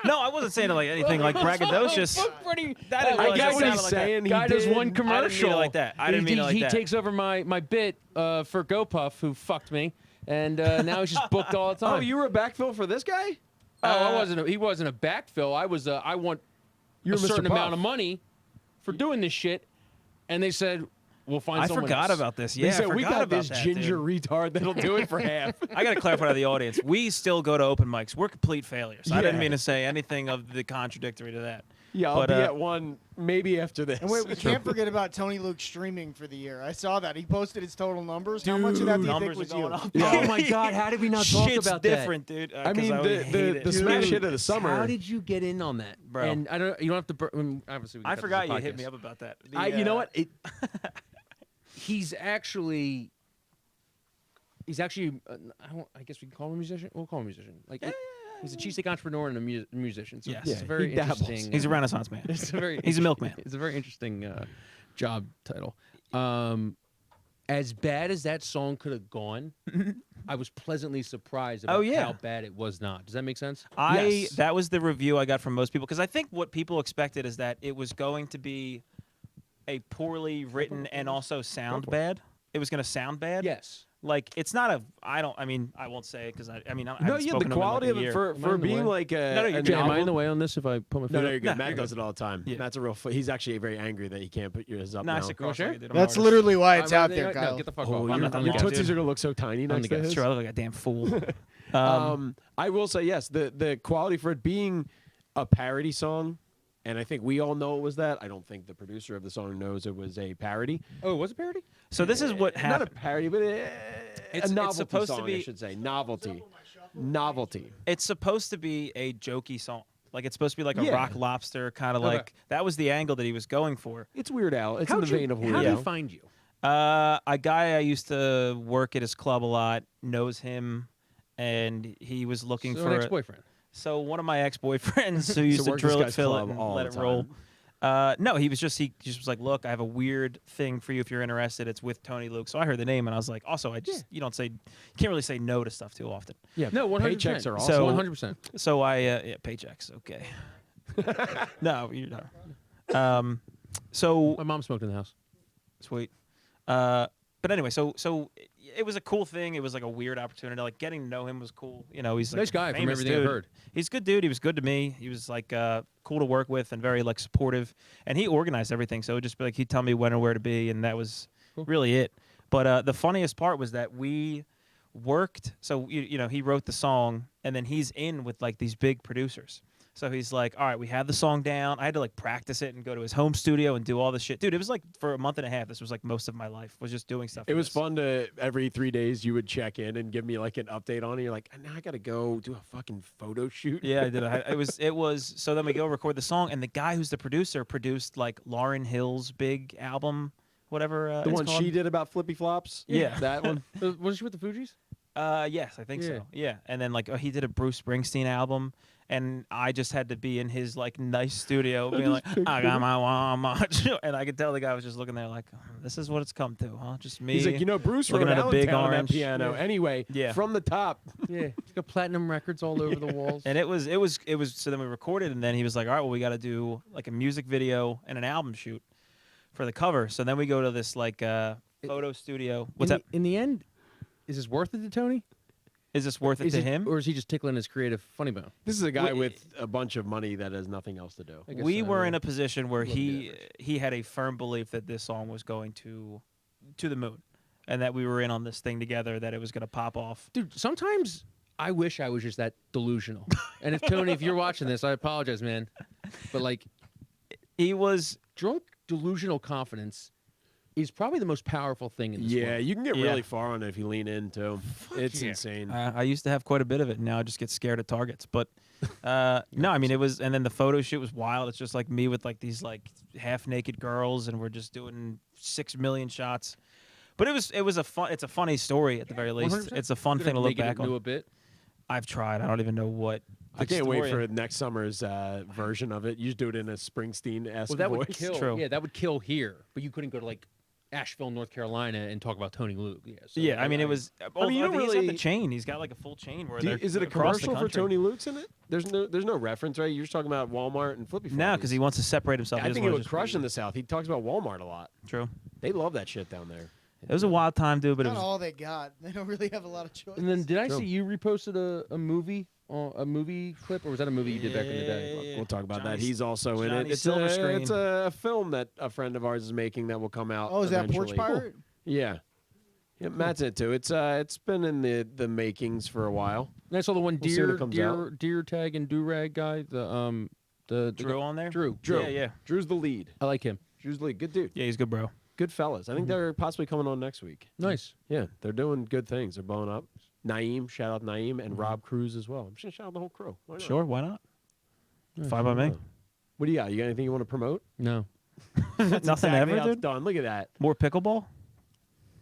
No, I wasn't saying like anything like braggadocious. That didn't I realize get it what sounded he's like that. saying. He guy does did. one I didn't commercial mean it like that. I didn't mean it like he that. takes over my bit for GoPuff, who fucked me, and now he's just booked all the time. Oh, you were a backfill for this guy? I wasn't. He wasn't a backfill. I was. I want You're a Mr. certain Puff. amount of money for doing this shit, and they said we'll find. I someone forgot else. about this. They Yeah, said, I we forgot got about this that, ginger dude. retard that'll do it for half. I got to clarify to the audience. We still go to open mics. We're complete failures. I didn't Yeah. mean to say anything of the contradictory to that. Yeah, I'll But, be uh, at one maybe after this. And wait, we can't forget about Tony Luke streaming for the year. I saw that. He posted his total numbers. How much of that do you think Numbers was are going you? up. Oh my God! How did we not talk Shit's about different, dude. I mean, the smash hit of the summer. How did you get in on that, Bro. And I don't. You don't have to. Obviously, we can I cut this forgot as a you hit podcast. me up about that. You know what? He's actually. He's actually. I guess we can call him a musician. We'll call him a musician. Like he's a cheesesteak entrepreneur and a musician. So Yes. it's Yeah, a very he dabbles. interesting. He's a Renaissance man. It's a very. He's a milkman. It's a very interesting job title. As bad as that song could have gone, I was pleasantly surprised about Oh, yeah. how bad it was not. Does that make sense? Yes. That was the review I got from most people because I think what people expected is that it was going to be a poorly written and also sound bad. It was going to sound bad. Yes. Like it's not a. I won't say it because I mean I No, haven't yeah, spoken the to him in, quality like, of a it year. for Am I in the being way? like a, No, you're an good. Am I in album- the way on this if I put my foot No, up? you're good. No, Matt you're does good. it all the time. Yeah. Matt's a real. He's actually very angry that he can't put yours up No, I now. sit cross sure? legged, dude. I'm That's an artist. literally why it's I'm- out there, no, Kyle. get the fuck Oh, off. your, I'm not the your guy, tootsies dude. are gonna look so tiny the next to guy. his. Sure, I look like a damn fool. I will say yes. The quality for it being a parody song, and I think we all know it was that. I don't think the producer of the song knows it was a parody. Oh, was it parody? So this is what Not happened. a parody, but It's a novelty supposed to song, I be- should say. Novelty. Novelty. It's supposed to be a jokey song. Like it's supposed to be like a Yeah. rock lobster kind of Okay. like that was the angle that he was going for. It's Weird Al. It's in the How'd you- vein of Weird How did Al. he find you? A guy I used to work at his club a lot knows him, and he was looking So for an a- ex-boyfriend. So one of my ex-boyfriends who used to worked this drill it, guy's fill it, club and all let the it roll. time. No, he just was like, look, I have a weird thing for you if you're interested. It's with Tony Luke. So I heard the name and I was like, also, I just you can't really say no to stuff too often. Yeah, No, 100%. paychecks are So- awesome. 100%. So I paychecks, okay. No, you're not. So My mom smoked in the house. sweet. But anyway, so it was a cool thing. It was like a weird opportunity. Like getting to know him was cool. You know, he's like Nice a guy from famous everything I've dude. heard. He's a good dude. He was good to me. He was like cool to work with and very like supportive. And he organized everything. So it would just be like he'd tell me when and where to be, and that was Cool. really it. But the funniest part was that we worked. So you know, he wrote the song, and then he's in with like these big producers. So he's like, all right, we have the song down. I had to like practice it and go to his home studio and do all this shit. Dude, it was like for a month and a half. This was like most of my life was just doing stuff. It for was this. fun to every 3 days you would check in and give me like an update on it. You're like, now I gotta go do a fucking photo shoot. Yeah, I did. It was. So then we go record the song, and the guy who's the producer produced like Lauryn Hill's big album, whatever. The it's one called. she did about Flippy Flops. Yeah. that one. Was she with the Fugees? Yes, I think Yeah. so. Yeah, and then like he did a Bruce Springsteen album, and I just had to be in his like nice studio, being like, I got my Walmart, and I could tell the guy was just looking there like, this is what it's come to, huh? Just me. He's like, Bruce looking wrote at a big Allentown on that orange. piano. Yeah. Anyway, Yeah. from the top. Yeah. It's got platinum records all over the walls. And it was. So then we recorded, and then he was like, all right, well, we got to do like a music video and an album shoot for the cover. So then we go to this like photo studio. What's that? In the end, is this worth it to Tony? Is this worth it to him? Or is he just tickling his creative funny bone? This is a guy We- with a bunch of money that has nothing else to do. I guess We so, were yeah. in a position where Love the he had a firm belief that this song was going to the moon, and that we were in on this thing together, that it was going to pop off. Dude, sometimes I wish I was just that delusional. And if Tony, if you're watching this, I apologize, man. But like, He was. drunk delusional confidence is probably the most powerful thing in this Yeah, world. you can get Yeah. really far on it if you lean in too. It's yeah. insane. I used to have quite a bit of it, and now I just get scared at targets. But no, I mean it was. And then the photo shoot was wild. It's just like me with like these like half naked girls, and we're just doing 6 million shots. But it was a fun. It's a funny story at the very least. 100%. It's a fun Could thing to look make it back into on. a bit. I've tried. I don't even know what. I the can't wait story- for next summer's version of it. You just do it in a Springsteen-esque Well, that voice. would kill. True. Yeah, that would kill here. But you couldn't go to like Asheville, North Carolina, and talk about Tony Luke. Yeah, so Yeah, I mean it was. I mean, you don't he's got the really- chain. He's got like a full chain. Where they're Is it a across the commercial for country. Tony Luke's in it? There's no reference, right? You're just talking about Walmart and Flippy Floppies. No, because he wants to separate himself. I He doesn't think it wanna would just crush be- in the South. He talks about Walmart a lot. True. They love that shit down there. It was a wild time, dude. But it Not was. all they got. They don't really have a lot of choice. And then did I True. see you reposted a movie clip, or was that a movie you did back in the day? Yeah. We'll talk about that. Johnny- He's also in Johnny it. It's Silver Screen. It's a film that a friend of ours is making that will come out. Oh, is that Porch eventually. Pirate? Yeah. Yeah, Matt's in it too. It's been in the makings for a while. And I saw the one We'll see when it deer comes deer tag and do rag guy. The Drew on there. Drew. Drew. Yeah, yeah, Drew's the lead. I like him. Drew's the lead. Good dude. yeah. He's good, bro. Good fellas. I think they're possibly coming on next week. Nice. Yeah, they're doing good things. They're blowing up. Naeem, shout out Naeem, and Rob Cruz as well. I'm just gonna shout out the whole crew. Why not? Sure, why not? Yeah, Fine by me. What do you got? You got anything you want to promote? No. Nothing Exactly ever, how it's dude. done. Look at that. More pickleball.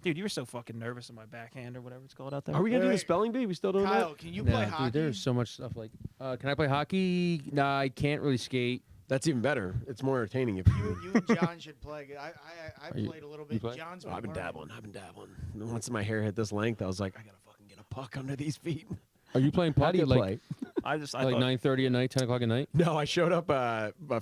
Dude, you were so fucking nervous on my backhand or whatever it's called out there. Are we gonna do the Wait. spelling bee? We still doing Kyle, that? can you Nah, play hockey? dude, there's so much stuff like. Can I play hockey? Nah, I can't really skate. That's even better. It's more entertaining if You and John should play. I you- played a little you bit. play? John's Oh, I've been learning. dabbling. Once my hair hit this length, I was like, I gotta fucking get a puck under these feet. Are you playing How do you puck at play? I like thought, 9:30 at night, 10 o'clock at night? No, I showed up.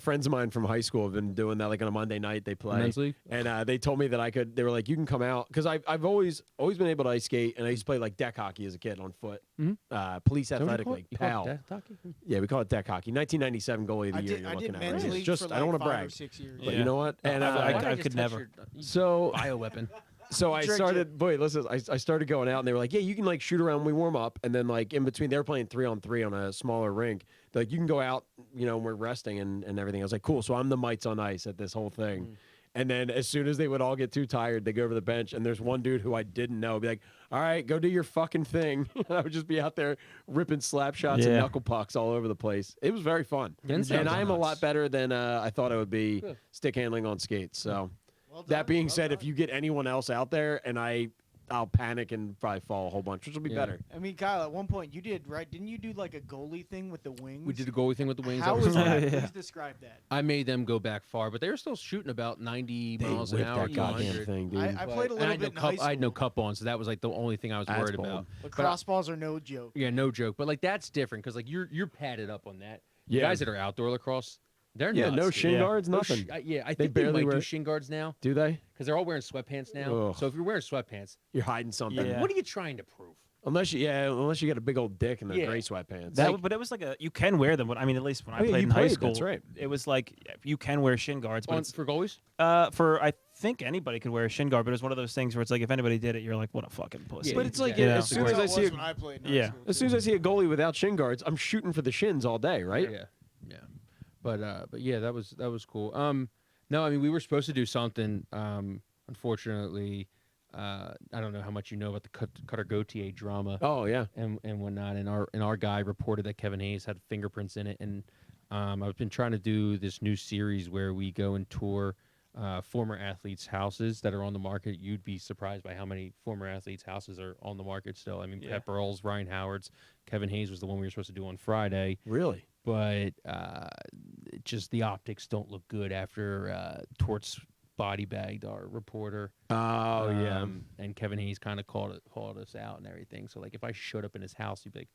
Friends of mine from high school have been doing that like on a Monday night. They play. Men's league? And they told me that I could. They were like, you can come out because I've always been able to ice skate, and I used to play like deck hockey as a kid on foot. Mhm. Police Is that what athletic you call it? league, You call it PAL. deck hockey? Yeah, we call it deck hockey. 1997 goalie of the I year. did, you're I looking did at men's right? league Just for I don't like want to 5 brag, or 6 years. but Yeah. you know what? And I Why did I just could touch never. your- so bioweapon. So I Tricked started, boy, listen, I started going out and they were like, yeah, you can like shoot around when we warm up. And then like in between, they were playing 3-on-3 on a smaller rink. They're like, you can go out, you know, and we're resting and everything. I was like, cool. So I'm the mites on ice at this whole thing. And then as soon as they would all get too tired, they go over the bench, and there's one dude who I didn't know, be like, "All right, go do your fucking thing." I would just be out there ripping slap shots and Yeah. knuckle pucks all over the place. It was very fun, That and sounds I'm a nuts. lot better than I thought I would be Good. stick handling on skates. So Well done, that being well said, if done. you get anyone else out there, and I'll panic and probably fall a whole bunch, which will be Yeah. better. I mean, Kyle, at one point you did, right? Didn't you do like a goalie thing with the wings? We did a goalie thing with the wings. How that was fun. that? Yeah. Please describe that. I made them go back far, but they were still shooting about 90 They miles an whipped hour. that goddamn 100. thing, dude. I played a And little had bit no in high cup. I had no school. cup on, so that was like the only thing I was That's worried bold. about. But But I- crossballs are no joke. Yeah, no joke. But like that's different because like you're padded up on that. The Yeah. guys that are outdoor lacrosse, they're Yeah, nuts, no dude. shin Yeah. guards, No nothing. yeah, I They think they barely might wear- do shin guards now Do they? because they're all wearing sweatpants now. Ugh. So if you're wearing sweatpants, You're hiding something. Yeah. what are you trying to prove? Unless you got a big old dick in the Yeah. gray sweatpants. But it was like you can wear them. I mean, at least when I Oh, yeah, played you in high played, school, that's right. it was like you can wear shin guards, but On, it's for goalies? for I think anybody could wear a shin guard, but it was one of those things where it's like if anybody did it, you're like, what a fucking pussy. Yeah, But it's like yeah. as soon as I see when I played in high Yeah. school, as soon as I see a goalie without shin guards, I'm shooting for the shins all day, right? Yeah. But yeah, that was cool. No, I mean we were supposed to do something. Unfortunately, I don't know how much you know about the Cutter Gauthier drama. Oh yeah. and whatnot. And our guy reported that Kevin Hayes had fingerprints in it. And I've been trying to do this new series where we go and tour former athletes' houses that are on the market. You'd be surprised by how many former athletes' houses are on the market still. I mean, Yeah. Pep Earls, Ryan Howard's, Kevin Hayes was the one we were supposed to do on Friday. Really? But just the optics don't look good after Torts body bagged our reporter. Oh yeah. And Kevin Hayes kind of called us out and everything. So like, if I showed up in his house, he'd be like,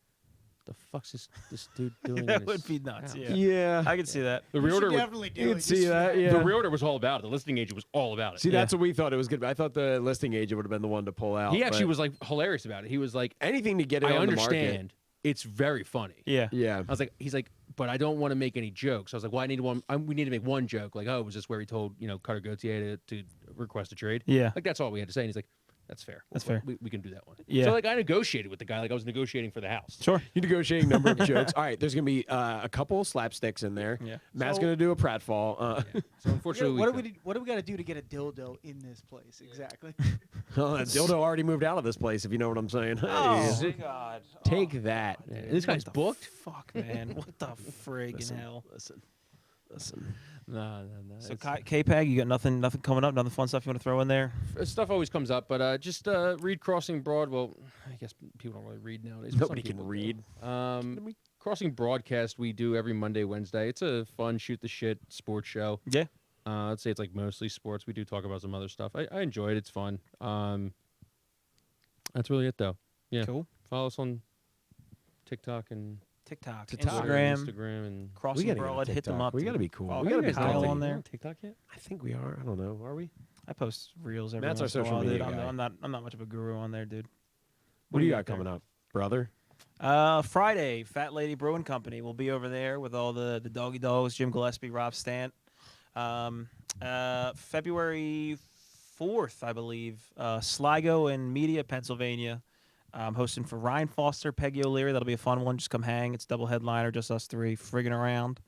"The fuck's this dude doing?" That in would his be nuts. house?" Yeah. Yeah. I could see that. The you should realtor, definitely do You it. could see Just that, smack- yeah. the realtor was all about it. The listing agent was all about it. See, Yeah. that's what we thought it was good. I thought the listing agent would have been the one to pull out. He actually but was like hilarious about it. He was like, anything to get it "I on the market. understand. It's very funny." Yeah. Yeah. I was like, he's like, "But I don't want to make any jokes." I was like, "Well, I need one. We need to make one joke. Like, oh, was this where he told Cutter Gauthier to request a trade?" Yeah. Like that's all we had to say. And he's like, "That's fair. That's fair. We can do that one." Yeah. So like, I negotiated with the guy like I was negotiating for the house. Sure. You negotiating number of jokes. All right, there's gonna be a couple of slapsticks in there. Yeah. Matt's So- gonna do a pratfall. So unfortunately, what do we got to do to get a dildo in this place exactly? Dildo already moved out of this place, if you know what I'm saying. Oh Hey, God. take that. Yeah, this guy's booked. Fuck, man. What the friggin' hell? Listen. No. So It's- K-Pag, you got nothing coming up, nothing fun stuff you want to throw in there? Stuff always comes up, but just read Crossing Broad. Well, I guess people don't really read nowadays. but some Nobody can people do. read. Crossing Broadcast we do every Monday, Wednesday. It's a fun shoot the shit sports show. Yeah. I'd say it's like mostly sports. We do talk about some other stuff. I enjoy it. It's fun. That's really it though. Yeah. Cool. Follow us on TikTok and TikTok, TikTok. Instagram and Crossing gotta get on Broad, hit them TikTok. up. We dude. gotta be cool. Follow We gotta be Kyle cool. on there. TikTok yet? I think we are. I don't know. Are we? I post reels every Matt's our once in a social while, media dude. guy. I'm not much of a guru on there, dude. What do you got got coming up, brother? Friday, Fat Lady Brewing Company will be over there with all the doggy dogs, Jim Gillespie, Rob Stant. February 4th, I believe, Sligo in Media, Pennsylvania. I'm hosting for Ryan Foster, Peggy O'Leary. That'll be a fun one. Just come hang. It's double headliner, just us three friggin' around.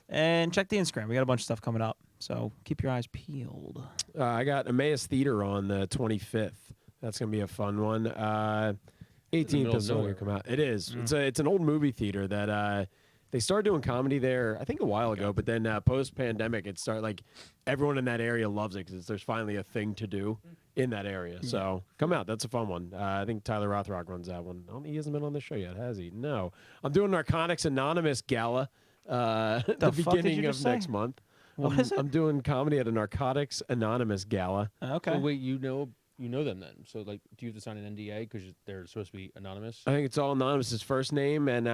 And check the Instagram. We got a bunch of stuff coming up. So keep your eyes peeled. I got Emmaus Theater on the 25th. That's gonna be a fun one. 18th middle of is when nowhere. it come out. It is. It's an old movie theater that they started doing comedy there. I think a while ago, but then post pandemic, it started like everyone in that area loves it because there's finally a thing to do in that area. So come out. That's a fun one. I think Tyler Rothrock runs that one. I don't think he hasn't been on the show yet, has he? No. I'm doing Narcotics Anonymous Gala at the fuck did you beginning of just say? next month. What is it? I'm doing comedy at a Narcotics Anonymous Gala. Okay. So wait, you know them then? So like, do you have to sign an NDA because they're supposed to be anonymous? I think it's all anonymous. His first name, and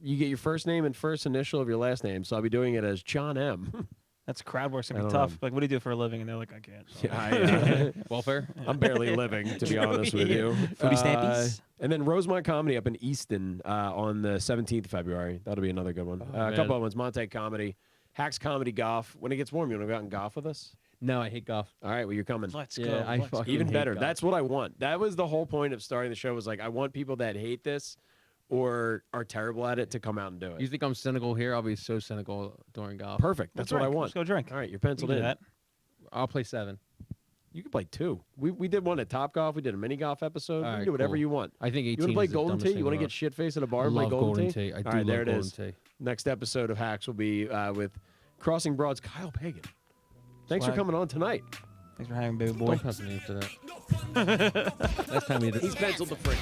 you get your first name and first initial of your last name. So I'll be doing it as John M. That's crowd work's gonna I be don't tough. know. Like, what do you do for a living? And they're like, I can't. Yeah, Welfare. I'm barely living, to be honest with you. Foodie Snappies. And then Rosemont Comedy up in Easton on the 17th of February. That'll be another good one. Oh, A man. couple of ones. Monte Comedy, Hacks Comedy Golf. When it gets warm, you want to go out and golf with us? No, I hate golf. All right, well, you're coming. Let's Yeah, go. I Let's fucking go. Even hate better. golf. That's what I want. That was the whole point of starting the show. Was like I want people that hate this or are terrible at it to come out and do it. You think I'm cynical here? I'll be so cynical during golf. Perfect. That's what I Drink. want. Let's go drink. All right, you're We can penciled do in. that. I'll play 7. You can play 2. We did one at Top Golf. We did a mini golf episode. All You right, can do whatever cool. you want. I think 18 You want to play is the Golden dumbest Tee? thing You want to ever. get shit faced at a bar I and play love Golden Tee? Tee. I do All right, there love it Golden is. Tee. Next episode of Hacks will be with Crossing Broad's Kyle Pagan. Thanks for Swag. coming on tonight. Thanks for having me, baby boy. Don't pass me for that. Last time we did. He's penciled the frick.